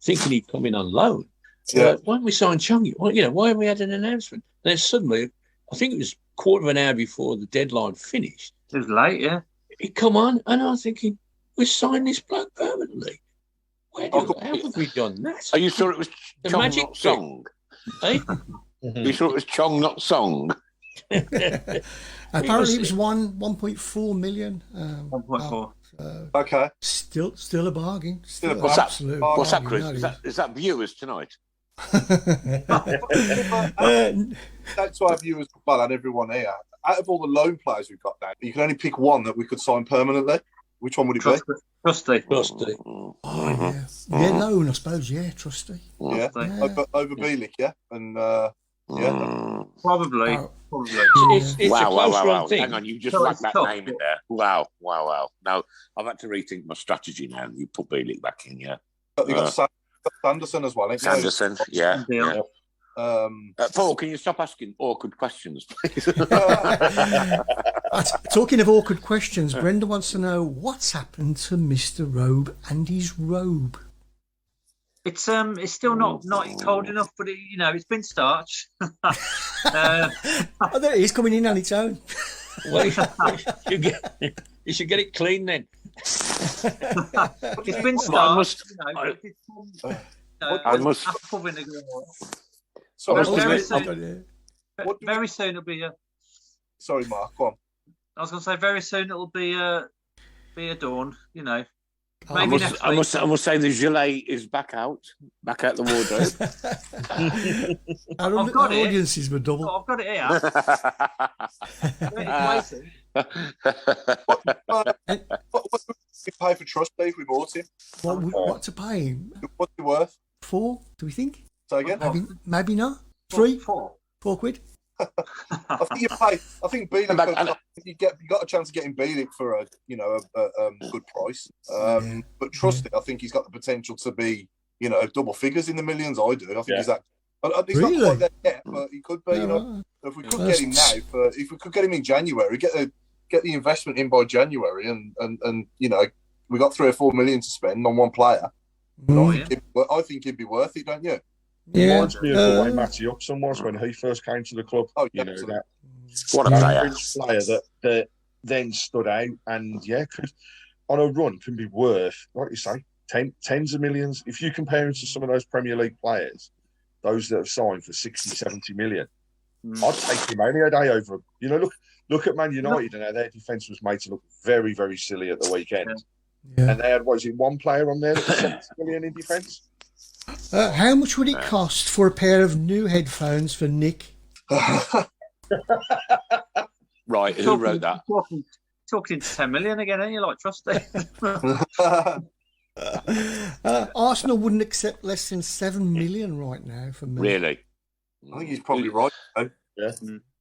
Thinking he'd come in on loan. Why haven't we signed Chong yet? Well, why haven't we had an announcement? And then suddenly, I think it was quarter of an hour before the deadline finished. It was late, yeah. He'd come on, and I was thinking, we signed this bloke permanently. How have we done that? Are you sure it was Chong, not Song? Eh? You sure it was Chong, not Song? Apparently, it was 1.4 million. 1.4. Okay. Still a bargain. What's that, Chris? Is that viewers tonight? That's why viewers, well, and everyone here. Out of all the loan players we've got now, you can only pick one that we could sign permanently. Which one would it be? Trusty. Oh, yeah. Yeah, loan, I suppose. Yeah, Trusty. Yeah. Over Bielik, yeah? And, Probably. It's a close run thing. Hang on, you just whacked that name in there. Wow. No, I've had to rethink my strategy now. You put Bielik back in, yeah. You got Sanderson as well, ain't you? Sanderson, yeah. Paul, can you stop asking awkward questions, please? Talking of awkward questions, Brenda wants to know what's happened to Mr. Robe and his robe. It's still not cold enough, but it's been starched. There it is, coming in on its own. Well, you should get it clean then. It's been starched. I must. Very soon it'll be a. Sorry, Mark. Go on. I was going to say very soon it'll be adorned. Maybe I must say the gilet is back out the wardrobe. Our audiences were double. I've got it here. What do we pay for Trusty if we bought him? What to pay him? What's he worth? 4, do we think? Say again? Maybe not. 3? 4 quid. I think you pay. I think Bielik. You got a chance to get him Bielik for a good price. But Trusty, I think he's got the potential to be double figures in the millions. I do. I think he's that. He's not quite there yet, but he could be. If we could get him now, if we could get him in January, get the investment in by January, and we got 3 or 4 million to spend on one player. I think it'd be worth it, don't you? Yeah. Reminds me of the way Matty Upson was when he first came to the club. That what a player that then stood out, and could on a run can be worth, like you say, tens of millions. If you compare him to some of those Premier League players, those that have signed for 60, 70 million, I'd take him any day over. Look at Man United and how their defence was made to look very, very silly at the weekend. Yeah. And they had, one player on there that was 70 million in defence? How much would it cost for a pair of new headphones for Nick? Right, who wrote that? Talking 10 million again, ain't you? Like Trusty. Arsenal wouldn't accept less than 7 million right now for me. Really? I think he's probably right. Yeah.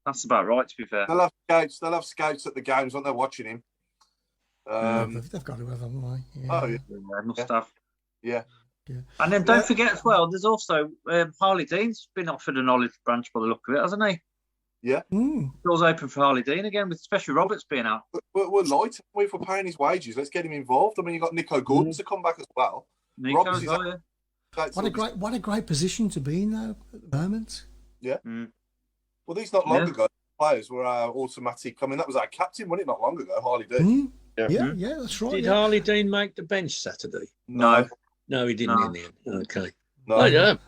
That's about right, to be fair. They'll have scouts at the games when they're watching him. They've got to have them, right? Yeah. Oh, yeah. Must have. Yeah. And then don't forget as well, there's also Harley Dean's been offered an olive branch by the look of it, hasn't he? Yeah. Doors open for Harley Dean again, with especially Roberts being out. We're light. If we're paying his wages, let's get him involved. I mean, you've got Nico Gordon to come back as well. Nico Roberts as is well, yeah. What a great position to be in though at the moment. Yeah. Well, these not long ago players were our automatic. I mean, that was our captain, wasn't it? Not long ago, Harley Dean. Yeah, that's right. Did Harley Dean make the bench Saturday? No, he didn't in the end. Okay. no.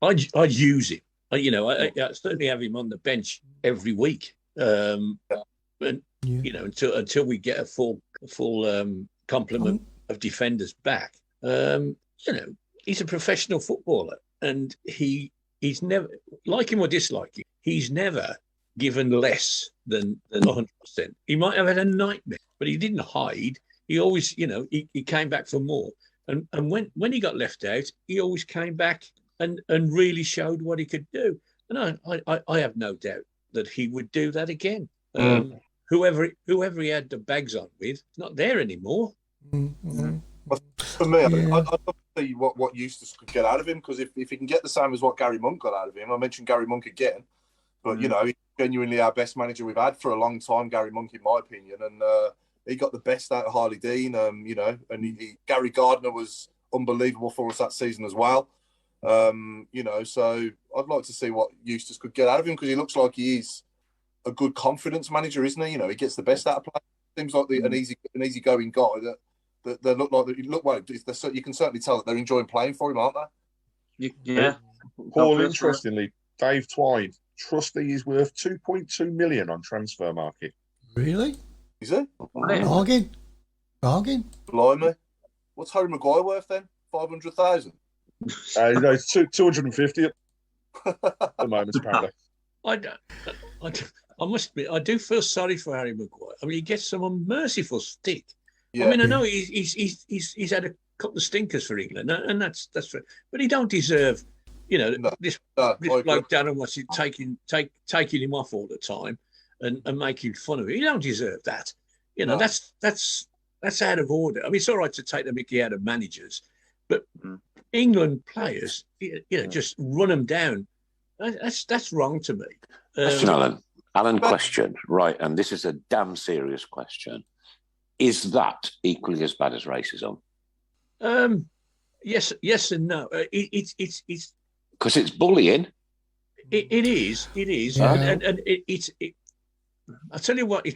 I'd use him. I certainly have him on the bench every week. And until we get a full complement of defenders back. He's a professional footballer, and he's never, like him or dislike him, he's never given less than 100%. He might have had a nightmare, but he didn't hide. He always, he came back for more. And when he got left out, he always came back and really showed what he could do. And I have no doubt that he would do that again. Whoever he had the bags on with, it's not there anymore. For me, I'd love to see what Eustace could get out of him, because if he can get the same as what Gary Monk got out of him, I mentioned Gary Monk again, but he's genuinely our best manager we've had for a long time, Gary Monk, in my opinion, and he got the best out of Harley Dean, and Gary Gardner was unbelievable for us that season as well. So I'd like to see what Eustace could get out of him, because he looks like he is a good confidence manager, isn't he? He gets the best out of players. Seems like an easygoing guy that they look like. You can certainly tell that they're enjoying playing for him, aren't they? Yeah. Paul, interestingly, Dave Twine, trustee is worth 2.2 million on transfer market. Really? Is it? Bargain. Blimey. What's Harry Maguire worth then? 500,000. It's 250 at the moment, apparently. I must admit, I do feel sorry for Harry Maguire. I mean, he gets some unmerciful stick. Yeah. I mean, I know he's had a couple of stinkers for England, and that's right. But he don't deserve, this bloke down and what's taking him off all the time and making fun of him. He don't deserve that. That's out of order. I mean, it's all right to take the mickey out of managers, but England players, just run them down. That's wrong to me. Question, Alan, question, right? And this is a damn serious question. Is that equally as bad as racism? Yes and no. It's because it's bullying. It is. Yeah. And it's. I tell you what.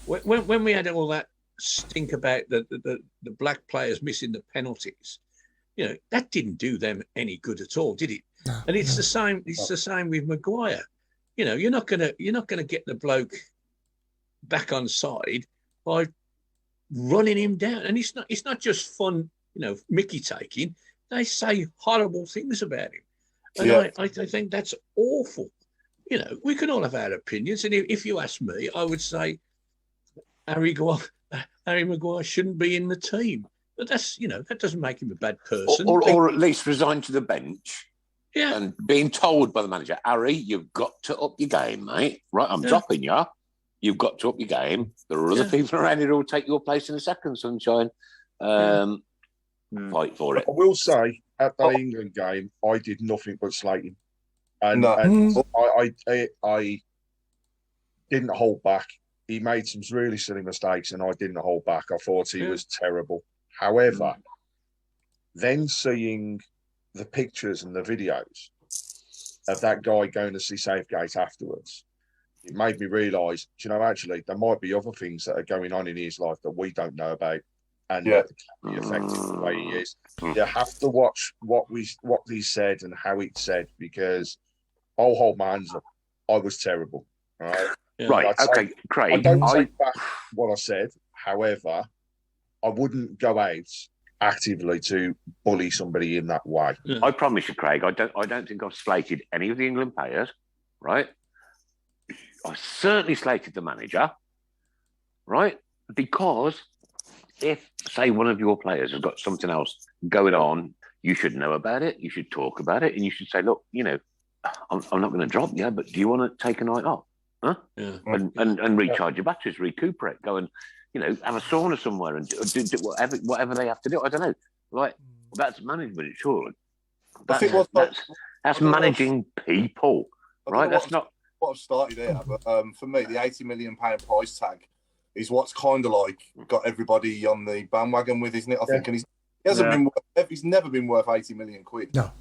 When we had all that stink about the black players missing the penalties, that didn't do them any good at all, did it? No, and it's the same. It's the same with Maguire. You're not gonna get the bloke back on side by running him down. And it's not just fun, Mickey taking. They say horrible things about him. And I think that's awful. We can all have our opinions. And if you ask me, I would say Harry Maguire shouldn't be in the team. But that's, that doesn't make him a bad person. Or at least resign to the bench. Yeah. And being told by the manager, Harry, you've got to up your game, mate. Right, I'm dropping you. You've got to up your game. There are other people around here who will take your place in a second, sunshine. Fight for it. I will say, at that England game, I did nothing but slate him. And I didn't hold back. He made some really silly mistakes, and I didn't hold back. I thought he was terrible. However, then seeing the pictures and the videos of that guy going to see Southgate afterwards, it made me realise, actually, there might be other things that are going on in his life that we don't know about, and that can be affected the way he is. You have to watch what he said and how it said, because I'll hold my hands up. I was terrible. Right? Right. Okay, Craig. I don't take back what I said. However, I wouldn't go out actively to bully somebody in that way. I promise you, Craig, I don't think I've slated any of the England players, right? I certainly slated the manager, right? Because if, say, one of your players has got something else going on, you should know about it, you should talk about it, and you should say, look, I'm not going to drop you, but do you want to take a night off? Huh? Yeah. And recharge your batteries, recuperate, go and, have a sauna somewhere and do whatever they have to do. I don't know. Like, that's management, sure. That's managing people, right? That's not what I've started here. But for me, the £80 million price tag is what's kind of like got everybody on the bandwagon with, isn't it? I think, and he's never been worth 80 million quid. No,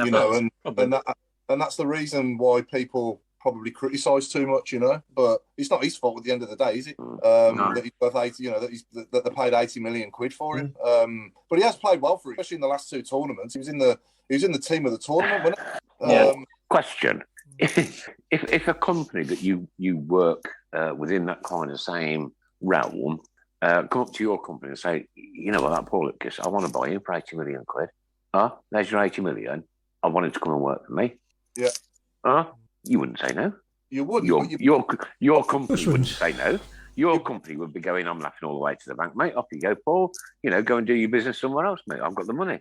you know, and that's the reason why people probably criticise too much, you know. But it's not his fault at the end of the day, is it? That he's worth 80, you know, that they paid 80 million quid for him. But he has played well for it, especially in the last two tournaments. He was in the team of the tournament, wasn't he? Question: If a company that you work within that kind of same realm come up to your company and say, you know what, that Paul Lipkiss, I want to buy you for 80 million quid. There's your 80 million. I want him to come and work for me. Yeah. You wouldn't say no. You wouldn't. Your company wouldn't say no. Your company would be going, I'm laughing all the way to the bank, mate. Off you go, Paul. You know, go and do your business somewhere else, mate. I've got the money.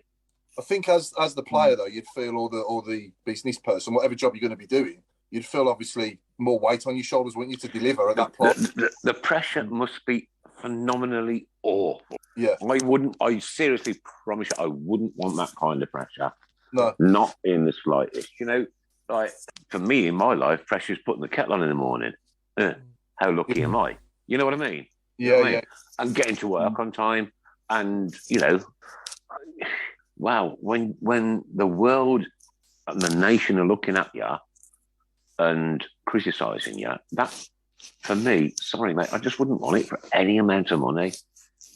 I think as the player, though, you'd feel all the business person, whatever job you're going to be doing, you'd feel obviously more weight on your shoulders, wouldn't you, to deliver at that point? The pressure must be phenomenally awful. Yeah. I seriously promise you, I wouldn't want that kind of pressure. No. Not in the slightest. You know, like for me in my life, pressure's putting the kettle on in the morning. How lucky am I? You know what I mean? Yeah, you know yeah. And getting to work on time, and you know, wow, when the world and the nation are looking at you and criticising you, that for me, sorry mate, I just wouldn't want it for any amount of money.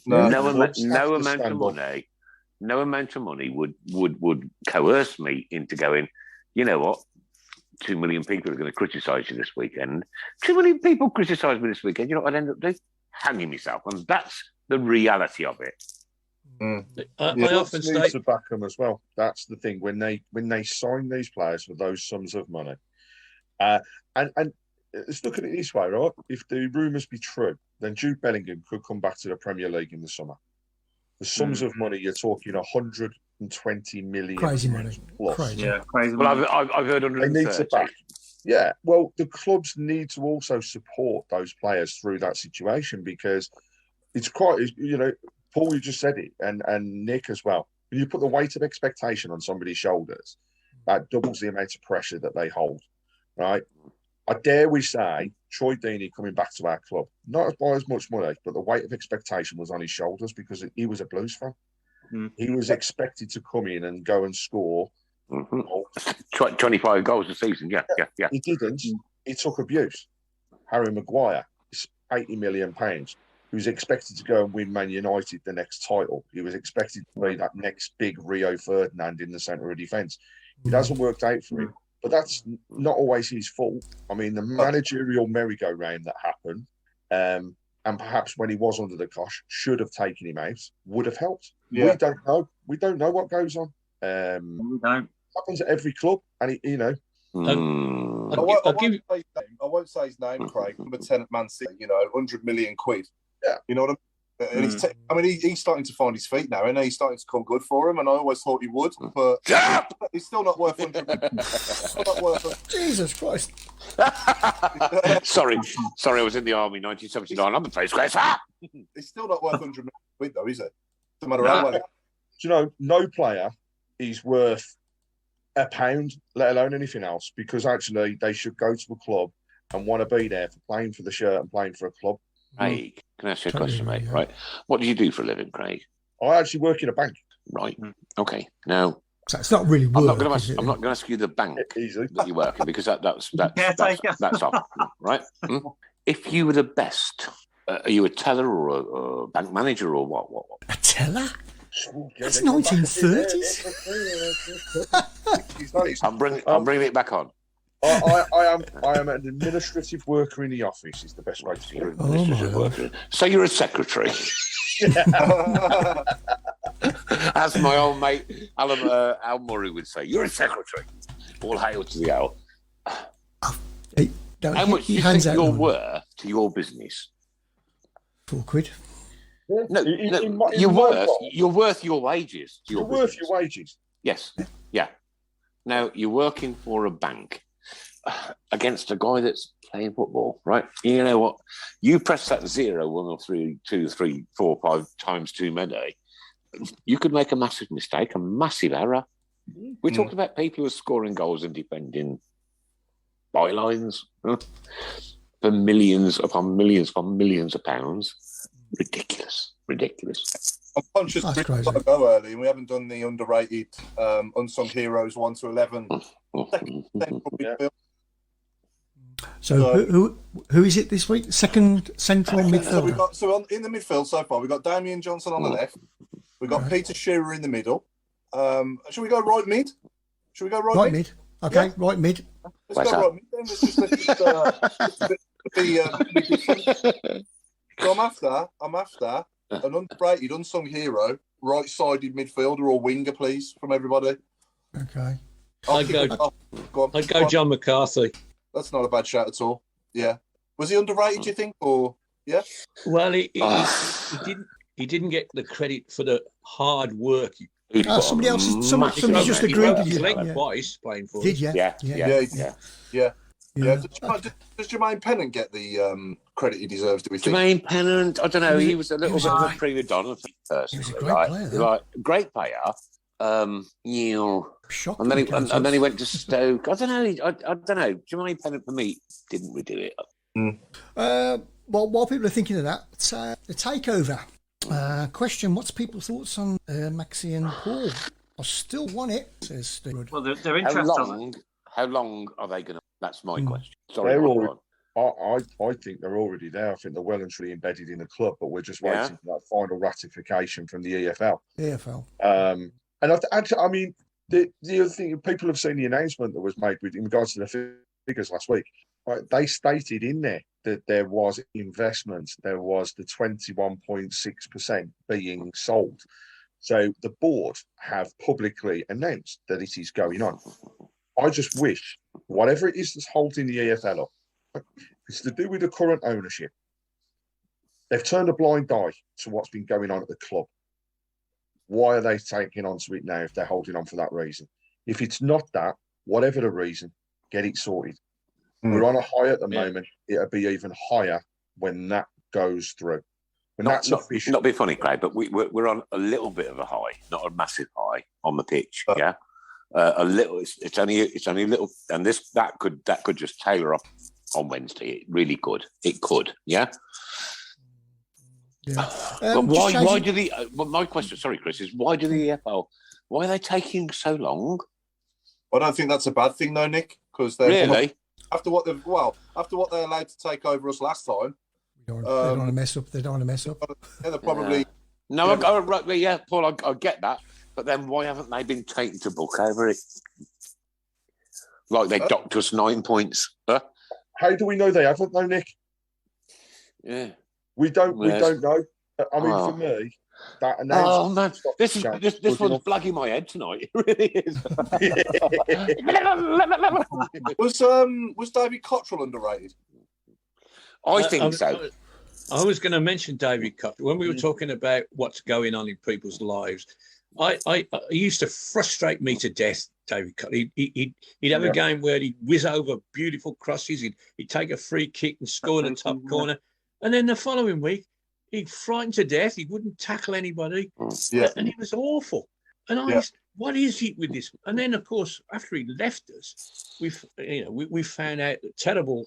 No amount of money would coerce me into going, you know what, 2 million people are going to criticise you this weekend. 2 million people criticise me this weekend. You know what I'd end up doing? Hanging myself. And that's the reality of it. I often say to back them as well. That's the thing. When they sign these players for those sums of money, and let's look at it this way, right? If the rumours be true, then Jude Bellingham could come back to the Premier League in the summer. The sums of money, you're talking 120 million. Crazy money. Plus. Crazy. Yeah, crazy Well, money. I've heard 130. They need to back. Yeah, well, the clubs need to also support those players through that situation, because it's quite, you know, Paul, you just said it, and Nick as well. When you put the weight of expectation on somebody's shoulders, that doubles the amount of pressure that they hold, right? I dare we say Troy Deeney coming back to our club, not by as much money, but the weight of expectation was on his shoulders because he was a Blues fan. He was expected to come in and go and score 25 goals a season. Yeah. He didn't. He took abuse. Harry Maguire, £80 million. He was expected to go and win Man United the next title. He was expected to be that next big Rio Ferdinand in the centre of defence. It hasn't worked out for him. But that's not always his fault. I mean, the managerial merry-go-round that happened, and perhaps when he was under the cosh, should have taken him out, would have helped. Yeah. We don't know. We don't know what goes on. We don't. It happens at every club, and it, you know. I won't say his name, Craig. Number 10 at Man City, you know, 100 million quid. Yeah. You know what I mean? And he's starting to find his feet now, and he's starting to come good for him. And I always thought he would, but he's still not worth 100 million. Jesus Christ! Sorry, I was in the army, 1979. I'm the face gracer. He's still not worth 100 million quid, though, is it? No matter how well. You know, no player is worth £1, let alone anything else, because actually they should go to a club and want to be there for playing for the shirt and playing for a club. Craig, can I ask you a question, mate? Yeah. Right. What do you do for a living, Craig? I actually work in a bank. Right. Okay. Now, so it's not really work. I'm not going to ask you the bank that you work in, because that's off, right? If you were the best, are you a teller or a bank manager or what? A teller? That's 1930s. I'm bringing it back on. I am an administrative worker in the office. Is the best way to put it. So you're a secretary. As my old mate Al Murray would say, you're a secretary. All hail to the owl. How much do you think you're worth to your business? £4. No, you're worth your wages. You're worth your wages. Yes. Yeah. Now you're working for a bank against a guy that's playing football, right? You know what? You press that 0, 1 or 3, 2, 3, 4, 5 times too many. You could make a massive mistake, a massive error. We talked about people who are scoring goals and defending bylines for millions upon millions upon millions of pounds. Ridiculous. I'm conscious we've got to go early, and we haven't done the underrated unsung heroes 1 to 11. Second central midfield. So who is it this week? Second central midfielder. In the midfield so far, we've got Damian Johnson on the left. We've got Peter Shearer in the middle. Should we go right mid? Right mid. Okay, yeah. Right mid. Let's go right mid then. So I'm after an underrated, unsung hero, right-sided midfielder or winger, please, from everybody. Okay. I'd go John McCarthy. That's not a bad shout at all. Yeah. Was he underrated, do you think? Or yeah? Well, he didn't get the credit for the hard work. Somebody just agreed with you. Twice playing for us. Did you? Yeah. Does Jermaine Pennant get the credit he deserves, do we think? Jermaine Pennant, I don't know. He was a little bit of a prima donna, personally. He was a great player, though. Great player. And then he went to Stoke. I don't know. Jermaine Pennant, for me, didn't we do it? Well, while people are thinking of that, the takeover. Question, what's people's thoughts on Maxi and Paul? I still want it, says Stewart. Well, they're interested. How long are they going to... That's my question. Sorry, I think they're already there. I think they're well and truly embedded in the club, but we're just waiting for that final ratification from the EFL. And I mean, the other thing, people have seen the announcement that was made in regards to the figures last week. Right, they stated in there that there was investment. There was the 21.6% being sold. So the board have publicly announced that it is going on. I just wish, whatever it is that's holding the EFL up, it's to do with the current ownership. They've turned a blind eye to what's been going on at the club. Why are they taking on to it now if they're holding on for that reason? If it's not that, whatever the reason, get it sorted. We're on a high at the moment. It'll be even higher when that goes through. Not be funny, Craig, but we're on a little bit of a high, not a massive high on the pitch. Yeah, a little. It's only a little, and that could just tailor up on Wednesday. It really could. It could. Yeah. But why do the? Well, my question, sorry, Chris, is why do the EFL? Why are they taking so long? I don't think that's a bad thing, though, Nick. Because really. After what they allowed to take over us last time, they don't want to mess up. They don't want to mess up. Yeah, they're probably. No, Paul, I get that, but then why haven't they been taken to book over it? Like they docked us 9 points. Huh? How do we know they haven't, though, Nick? Yeah, we don't know. I mean, for me, that announcement. Oh man, this one's blagging my head tonight. It really is. Was David Cottrell underrated? I think so. I was going to mention David Cottrell when we were talking about what's going on in people's lives. I used to frustrate me to death. David Cottrell. He'd have a game where he'd whiz over beautiful crosses. He'd take a free kick and score in the top corner, and then the following week, he'd frightened to death. He wouldn't tackle anybody. And he was awful. And I asked, what is it with this? And then, of course, after he left us, we found out the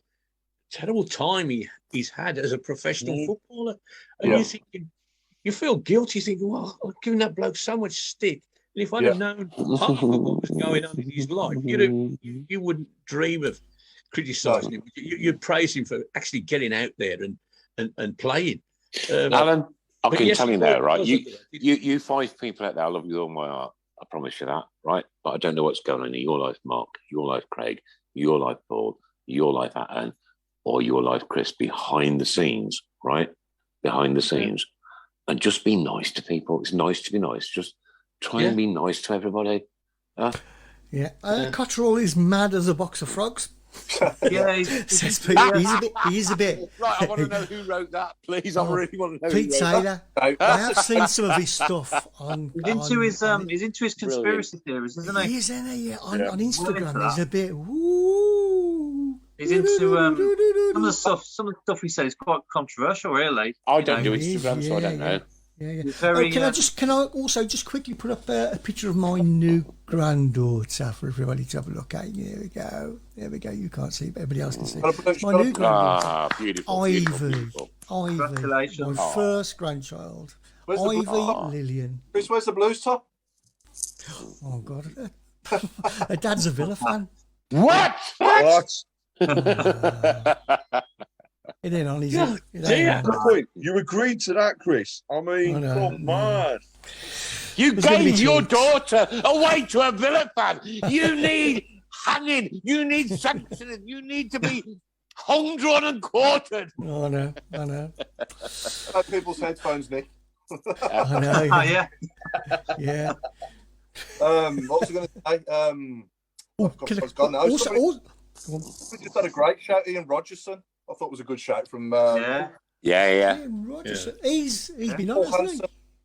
terrible time he's had as a professional footballer. And you're thinking, you feel guilty thinking, well, I've given that bloke so much stick. And if I'd have known half of what was going on in his life, you wouldn't dream of criticising him. You'd praise him for actually getting out there and playing. Alan, I can tell you now, right? You 5 people out there, I love you all my heart. I promise you that, right? But I don't know what's going on in your life, Mark, your life, Craig, your life, Paul, your life, Alan, or your life, Chris, behind the scenes, right? Behind the scenes. And just be nice to people. It's nice to be nice. Just try and be nice to everybody. Cottrell is mad as a box of frogs. Says Pete. He's a bit. Right, I want to know who wrote that, please. I really want to know. Pete Taylor. I have seen some of his stuff on. He's into his conspiracy theories, isn't he? He is, isn't he? On Instagram, he's a bit. Woo. He's into some of the stuff he said is quite controversial, really. I don't do Instagram, so I don't know. Yeah. Very, can I also just quickly put up a picture of my new granddaughter for everybody to have a look at? There we go. You can't see, but everybody else can see. It's my new granddaughter. Beautiful. Ivy. Beautiful. Ivy. Congratulations. My first grandchild. Where's the Ivy blue- Lillian. Chris, where's the blues top? Oh God. Her dad's a Villa fan. What? It ain't on, is Yeah, it? dear. Good point. You agreed to that, Chris. I mean, I know, come on. You There's gonna be gave your talks. daughter away to a Villa fan. You need hanging. You need sanctioning. You need to be hung, drawn, and quartered. I know. Like people's headphones, Nick. I know. Oh, yeah. Yeah. What was I going to say? It's gone now. We just had a great shout, Ian Rogerson. I thought was a good shout from. Yeah. Ian Rogerson. He's been on, hasn't he?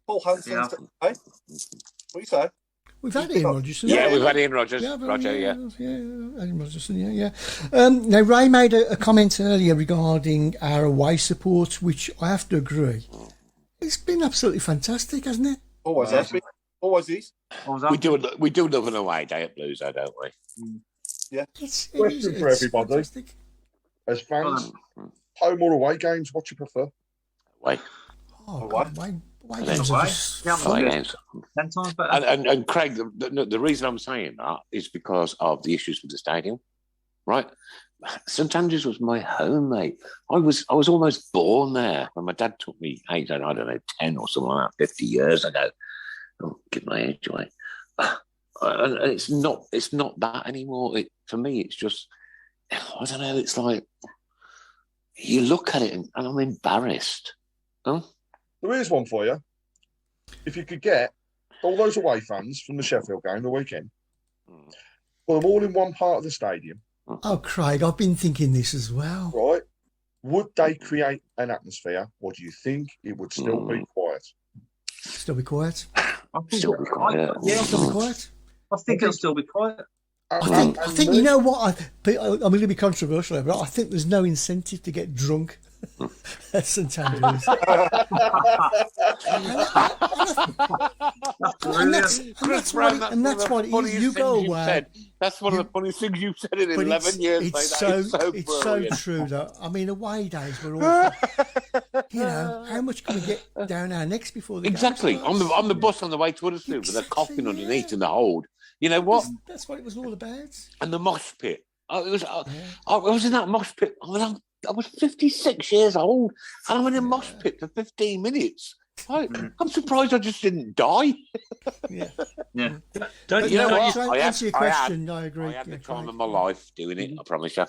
Paul Hansen. Yeah. Hey? What do you say? We've had Ian Rogerson. Yeah, we've had Ian Rogers. Yeah, Ian Rogerson, yeah. Now, Ray made a comment earlier regarding our away support, which I have to agree. It's been absolutely fantastic, hasn't it? Always has been. Always is. We do love an away day at Blues, don't we? Yeah. Question for everybody. Fantastic. As fans, home or away games, what you prefer? Away. Oh, Away. God, away Away. games are just Yeah, Away games. 10 times better. And Craig, the reason I'm saying that is because of the issues with the stadium, right? St Andrews was my home, mate. I was almost born there when my dad took me, I don't know, 10 or something like that, 50 years ago. I'll give my age away. And it's not that anymore. For me, it's just, I don't know, it's like, you look at it and I'm embarrassed. Huh? There is one for you. If you could get all those away fans from the Sheffield game the weekend, put them all in one part of the stadium, Oh, Craig, I've been thinking this as well. right? Would they create an atmosphere, or do you think it would still be quiet? Still be quiet. Still be quiet. Yeah, Still be quiet. I think it'll still be quiet. I think you know what? I'm going to be controversial, but I think there's no incentive to get drunk at St Andrews. and that's what it is. You go away. That's one of the funniest things you've said in 11 years. It's mate. it's so true, though. I mean, away days were awful. You know, how much can we get down our necks before the Exactly. game starts? On the bus on the way to Huddersfield with a coffin underneath in the hold. You know what? That's what it was all about. And the mosh pit. I was in that mosh pit. I was 56 years old, and I'm in a mosh pit for 15 minutes. I'm surprised I just didn't die. Yeah. Don't you know what? To answer your question, I agree. I had the time of my life doing it. I promise you.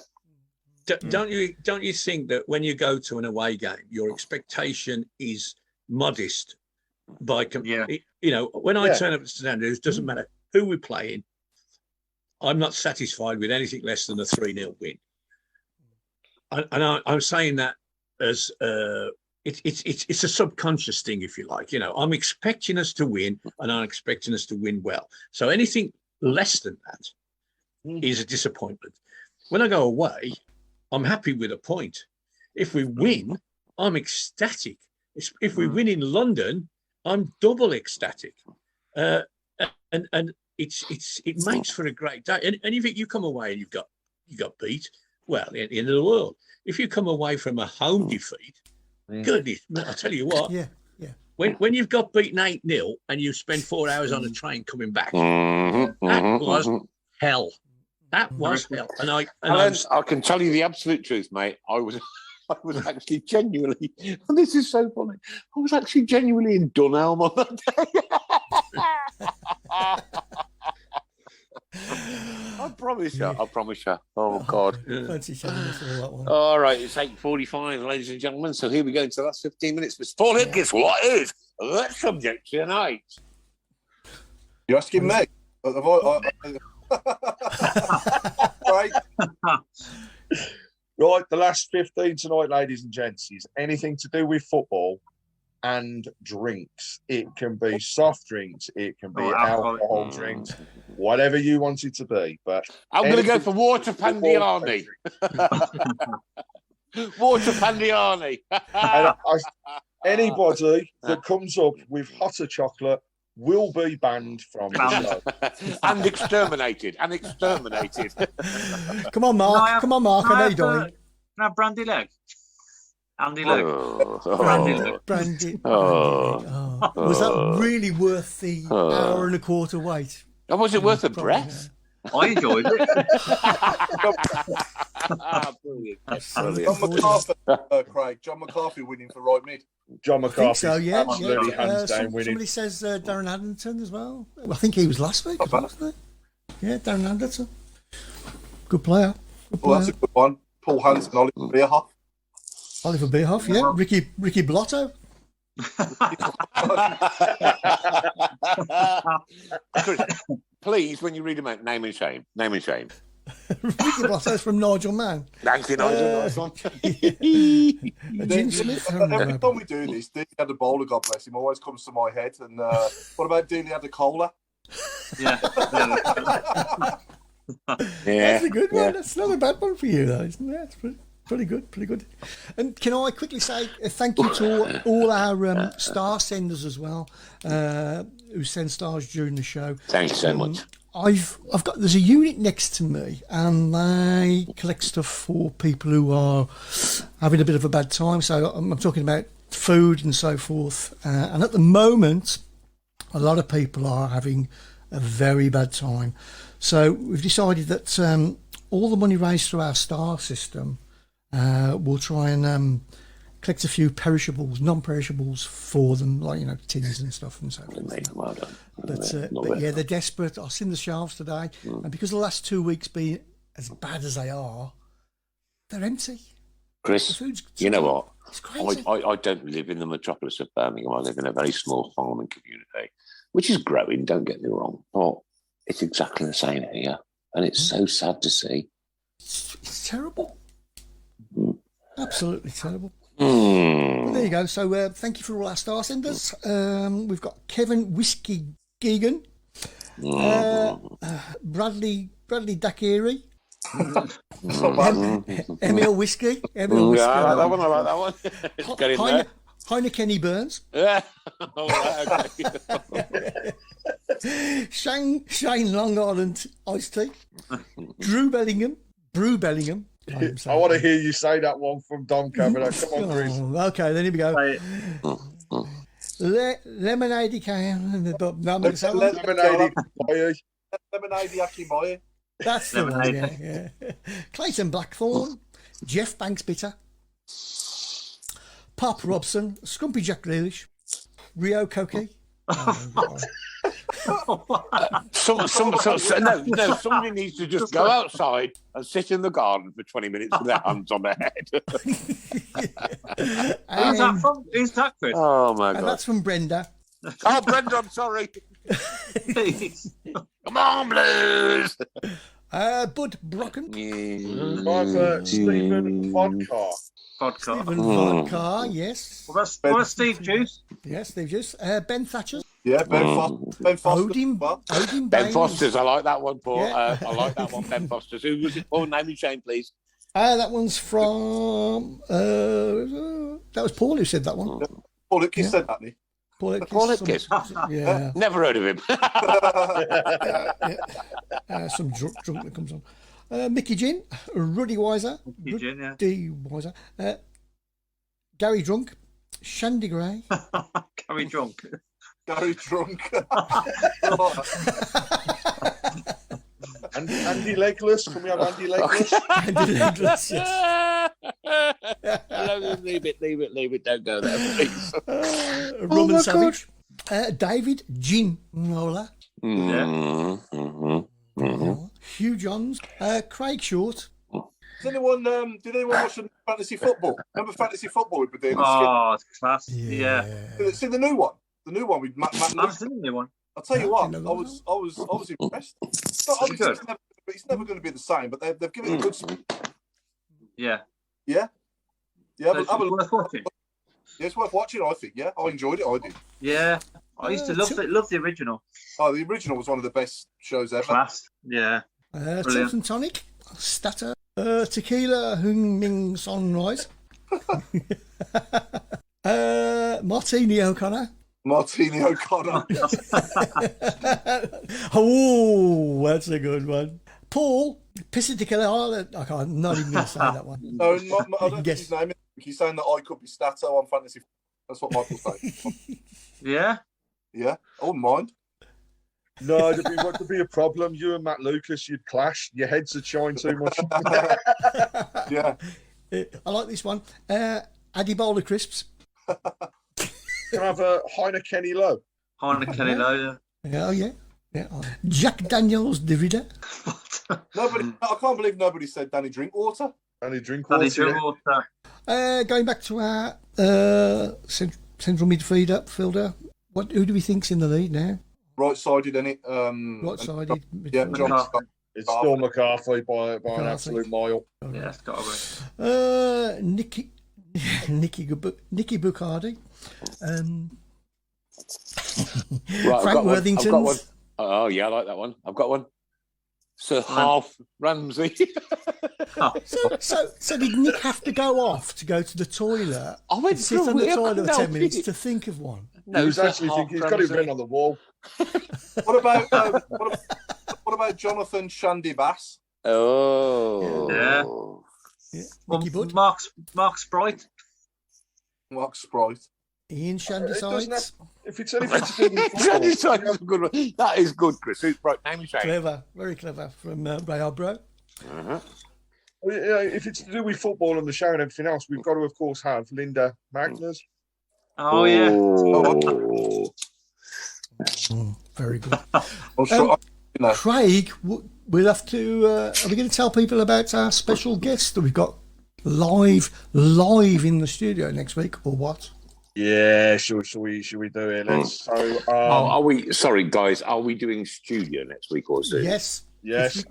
Don't you think that when you go to an away game, your expectation is modest? You know, when I turn up at St Andrews, doesn't matter who we're playing. I'm not satisfied with anything less than a 3-0 win. And I'm saying that as it's a subconscious thing, if you like. You know, I'm expecting us to win, and I'm expecting us to win well. So anything less than that is a disappointment. When I go away, I'm happy with a point. If we win, I'm ecstatic. If we win in London, I'm double ecstatic. And it makes for a great day. And if you come away and you got beat, well, at the end of the world. If you come away from a home defeat, goodness, I tell you what. Yeah. When you've got beaten 8-0 and you spend 4 hours on a train coming back, that was hell. That was hell. And I can tell you the absolute truth, mate. I was actually genuinely, and this is so funny, I was actually genuinely in Dunelm on that day. I promise you. Oh, God. Fancy showing us all that one. All right, it's 8:45, ladies and gentlemen. So here we go into the last 15 minutes. But Paul, guess what is that subject tonight? You're asking me? Right. Right, the last 15 tonight, ladies and gents, is anything to do with football and drinks. It can be soft drinks, it can be alcohol drinks, whatever you want it to be. But I'm going to go for water pandiani. Water pandiani. Anybody that comes up with hotter chocolate will be banned from the show. And exterminated. Come on, Mark. I know you're dying. Can I have brandy leg? Andy leg. Brandy leg. Brandy. Was that really worth the hour and a quarter wait? Oh, was it worth a breath? I enjoyed it. Brilliant. John McCarthy, Craig. John McCarthy winning for right mid. John I think so, McCarthy, yeah. absolutely hands down winning. Somebody says Darren Addington as well. I think he was last week, wasn't he? Yeah, Darren Addington. Good player. Well, that's a good one. Paul Hansen, Oliver Bierhoff. Oliver Bierhoff, yeah. Ricky Blotto. Chris, please, when you read them out, name and shame. Ricky Blotto's from Nigel Mann. Thank you, Nigel. Nice one. Jim Smith. Every time we do this, Dealey had a bowler, God bless him, always comes to my head. And what about Dealey had a cola? Yeah. Yeah. That's a good one. That's not a bad one for you, though, isn't it? That's pretty good. And can I quickly say thank you to all our star senders as well, who send stars during the show. Thank you so much. There's a unit next to me, and they collect stuff for people who are having a bit of a bad time. So I'm talking about food and so forth. And at the moment, a lot of people are having a very bad time. So we've decided that all the money raised through our star system, we'll try and collect a few perishables, non-perishables for them, like, tins and stuff and so forth. Well done. But yeah, they're desperate. I've seen the shelves today, and because the last 2 weeks been as bad as they are, they're empty. Chris, you know what? It's crazy. I don't live in the metropolis of Birmingham. I live in a very small farming community, which is growing, don't get me wrong, but it's exactly the same here, and it's so sad to see. It's terrible. Absolutely terrible. Well, there you go. So thank you for all our star senders. We've got Kevin Whiskey Geegan, Bradley Dakiri, Emil Whiskey. I like that one. Get in there. Heineken Burns. Yeah. All right, okay. Shane Long Island Iced Tea. Brew Bellingham. I want to hear you say that one from Dom Kavanagh. Come on, Chris. Okay, then here we go. Lemonade can. Lemonade Akimoye. That's the one, yeah. Clayton Blackthorne. Jeff Banks Bitter. Pop Robson. Scrumpy Jack Grealish. Rio Koki. Somebody needs to just go outside and sit in the garden for 20 minutes with their hands on their head. Who's that from? Who's that, Chris? Oh, my God. And that's from Brenda. Oh, Brenda, I'm sorry. Come on, Blues. Bud Brocken. Stephen Vodka. Stephen Vodka, yes. What about Steve Juice? Yes, Steve Juice. Ben Thatcher. Yeah, Ben Foster. Odin Ben Foster's, I like that one, Paul. Yeah. I like that one, Ben Foster's. Who was it, Paul? Name and shame, please. That one's from... that was Paul who said that one. Paul Ipkiss said that, didn't he? Paul Ipkiss. Yeah. Never heard of him. Some drunk that comes on. Mickey Gin, Ruddy Weiser, Ruddy Weiser, Gary Drunk, Shandy Gray, Gary Drunk, and Andy Legless. Can we have Andy Legless? Andy Legless, yes. Leave it. Don't go there, please. Roman Savage, David Gin Nola. Hugh Johns, Craig Short. Did anyone watch fantasy football? Remember fantasy football we were doing? Oh, it's class. Yeah. See the new one. The new one with Matt. I've seen the new one. I'll tell you what. I was impressed. It's never going to be the same, but they've given it a good spin. Yeah. Yeah. It's worth watching. Yeah, it's worth watching. I think. Yeah, I enjoyed it. I did. Yeah. I used to love the original. Oh, the original was one of the best shows ever. Class. Yeah. Tilton Tonic, Statter, Tequila, Hung Ming Sunrise. Martini O'Connor. Martini O'Connor. Oh, that's a good one. Paul, Pisciticale. I'm not even going to say that one. No, I don't think his name is. He's saying that I could be Stato on fantasy. That's what Michael's saying. Yeah. Yeah, I wouldn't mind. No, there'd be a problem. You and Matt Lucas, you'd clash. Your heads would shine too much. Yeah. I like this one. Addy Bowler Crisps. Can I have a Heineken Low? Heineken Low, yeah. Oh, yeah. Jack Daniels Derrida. Nobody. I can't believe nobody said Danny Drinkwater. Danny Drinkwater. Going back to our central midfielder. Who do we think's in the lead now? Right-sided, isn't it? Right-sided. Yeah, John. It's still McCarthy by an absolute mile. Yeah, it's got to be. Nicky Bucardi. Right, Frank Worthington. I've got one. Oh, yeah, I like that one. I've got one. Sir Half Ramsey. So did Nick have to go off to go to the toilet? I went sit on the toilet for 10 minutes to think of one. No, he's actually thinking he's got it written on the wall. What about Jonathan Shandy Bass? Oh, yeah. Nicky Butt. Mark Sprite. Mark Sprite. Ian Shandy Sides. If it's anything to do with Shandy Sides is a good one. That is good, Chris. Who's right? Name is Clever, very clever from Ray Arbro. Uh-huh. Well, if it's to do with football and the show and everything else, we've got to, of course, have Linda Magnus. Oh, yeah. Very good. Craig, we'll have to. Are we going to tell people about our special guest that we've got live in the studio next week, or what? Yeah, should we do it? Let's. So, are we? Sorry, guys. Are we doing studio next week or Zoom? Yes.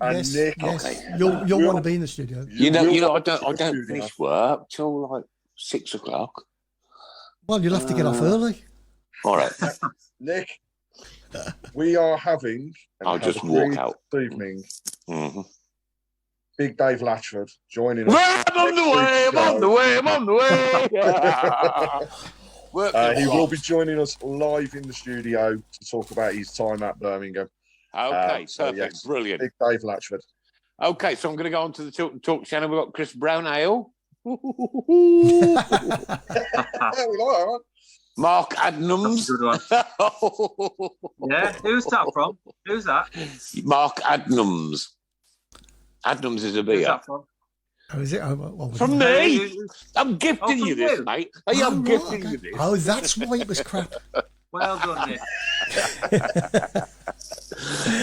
And Nick. Yes. Okay. You'll want to be in the studio. You know. I don't finish work till like 6 o'clock. Well, you'll have to get off early. All right. Nick, we are having. I'll just walk out this evening. Mm-hmm. Big Dave Latchford joining us. I'm on the way. He will be joining us live in the studio to talk about his time at Birmingham. Okay, perfect, yes, brilliant. Big Dave Latchford. Okay, so I'm going to go on to the Tilton Talk channel. We've got Chris Brown Ale. Yeah, we like that one. Mark Adnams. That's a good one. Yeah, who's that from? Who's that? Mark Adnams. Adnams is a Who's beer. that from? Oh, is it? From me? I'm gifting from you this, you? mate. Hey, I'm gifting you this. Oh, that's why it was crap. Well done, Nick.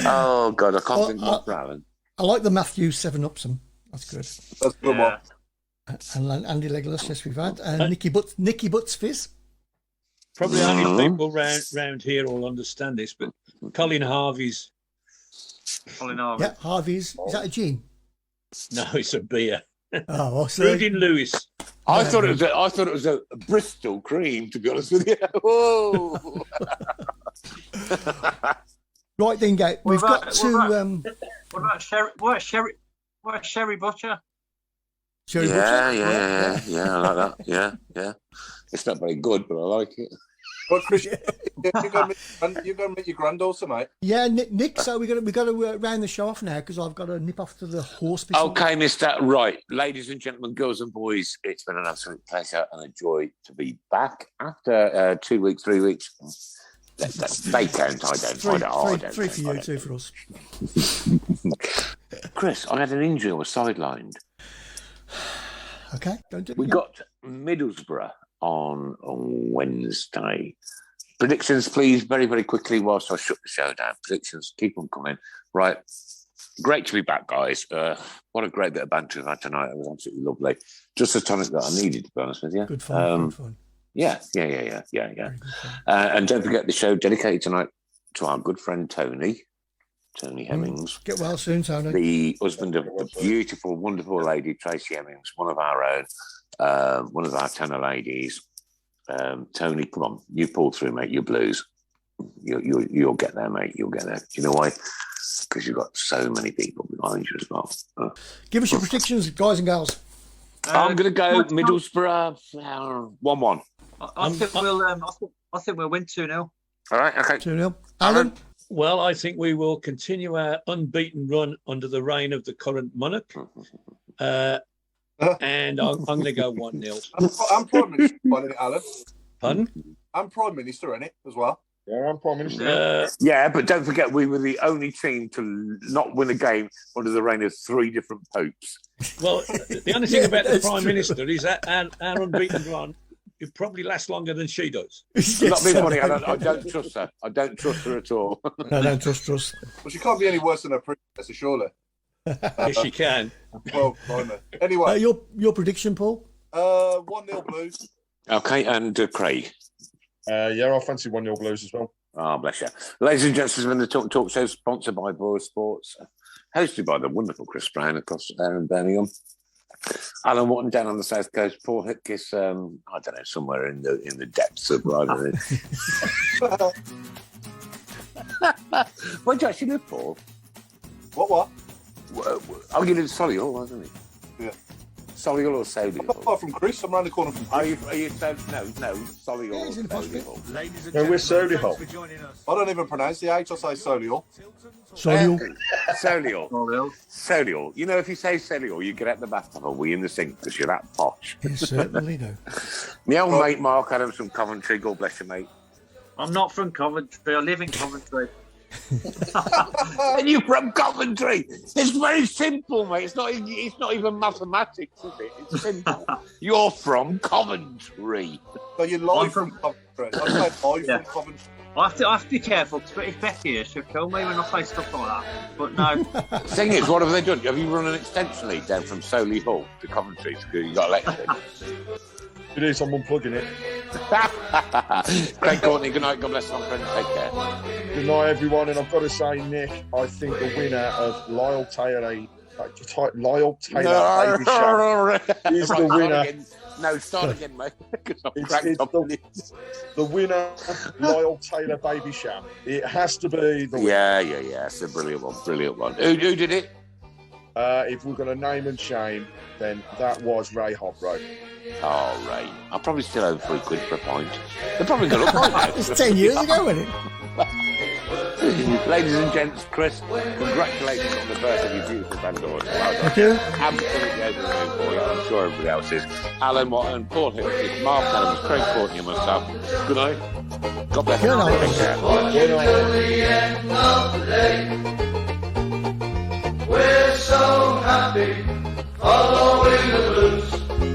Oh, God, I can't think Mark Brown. I like the Matthew 7-Upsome. That's good. That's a good one. And Andy Legolas, yes, we've had. And Nicky Butts Fizz. Probably only people round here will understand this, but Colin Harvey's. Yeah, Harvey's. Is that a gin? No, it's a beer. Oh, Brewed in Lewis. I thought it was a Bristol cream, to be honest with you. Whoa. Right then, Gate. We've got to. What about Sherry? What Sherry Butcher? Sherry Yeah, I like that. Yeah. It's not very good, but I like it. But Chris, you're going to meet your granddaughter, mate. Yeah, Nick. So we got to round the show off now because I've got to nip off to the horse. Okay, Mister. Right, ladies and gentlemen, girls and boys, it's been an absolute pleasure and a joy to be back after 2 weeks, 3 weeks. They count. I don't. Three for you, 2 for us. Chris, I had an injury. I was sidelined. Okay, don't do it. We got Middlesbrough on Wednesday. Predictions, please, very, very quickly, whilst I shut the show down. Predictions, keep them coming. Right. Great to be back, guys. What a great bit of banter we've had tonight. It was absolutely lovely. Just the tonic that I needed, to be honest with you. Good fun. Good fun. Yeah. And don't forget the show dedicated tonight to our good friend Tony Hemmings. Get well soon, Tony. The husband of the beautiful, wonderful lady, Tracy Hemmings, one of our own, one of our tenor ladies. Tony, come on, you pull through, mate. You blues. You'll get there, mate. You'll get there. Do you know why? Because you've got so many people behind you as well. Give us your predictions, guys and girls. I'm going to go Middlesbrough 1-1. I think we'll. I think we'll win 2-0. All right, okay. 2-0. Alan? Well, I think we will continue our unbeaten run under the reign of the current monarch. And I'm going to go 1-0. I'm Prime Minister, isn't it, Alan? Pardon? I'm Prime Minister, isn't it, as well? Yeah, I'm Prime Minister. Yeah, but don't forget we were the only team to not win a game under the reign of 3 different popes. Well, the only thing about the Prime Minister is that our unbeaten run, it probably lasts longer than she does. Yes, Not being funny, I don't trust her. I don't trust her at all. No, don't trust. Well, she can't be any worse than her predecessor, surely. Yes, she can. Well, anyway. Your prediction, Paul? 1-0 Blues. Okay, and Craig. Yeah, I fancy 1-0 Blues as well. Oh, bless you. Ladies and gentlemen, the Talk Show is sponsored by Boys Sports, hosted by the wonderful Chris Brown across there in Birmingham. Alan Watton down on the south coast. Paul Hipkiss, I don't know, somewhere in the depths of Brighton. Where do you actually live, Paul? What? Oh, you live in Solihull, wasn't it? Yeah. Solihull or I'm Solihull? not far from Chris. I'm round the corner from Chris. Are you no, Solihull or Solihull? No, we're Solihull. I don't even pronounce the H. I say Solihull. Solihull. You know, if you say Solihull, you get out the bathtub or we in the sink because you're that posh. You certainly do. My old mate Mark Adams from Coventry. God bless you, mate. I'm not from Coventry. I live in Coventry. And you're from Coventry. It's very simple, mate. It's not even mathematics, is it? It's simple. You're from Coventry. So you're live from Coventry. I say live from Coventry. I have to be careful because if Becky here, she'll kill me when I say stuff like that. But no. Thing is, what have they done? Have you run an extension lead down from Solihull to Coventry? You got elected. It is. I'm unplugging it. Craig Courtney, good night. God bless, my friend. Take care. Good night, everyone. And I've got to say, Nick, I think the winner of Lyle Taylor Baby Shower is the winner. No, start again, mate. It's the winner, Lyle Taylor Baby Shower. It has to be the winner. Yeah. It's a brilliant one. Who did it? If we're going to name and shame, then that was Ray Hobro. Oh, Ray. I'll probably still owe £3 for a pint. They're probably going to look like that. It's 10 years ago, isn't it? Ladies and gents, Chris, congratulations on the birth of your beautiful granddaughter. Well done. Thank you. Absolutely over the moon for you. I'm sure everybody else is. Alan Watton, Paul Hipkiss, Mark Adams, Craig Courtney and myself. Good night. God bless you. Good night. Take care. We're so happy, following the blues.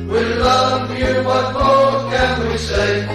We love you, what more can we say?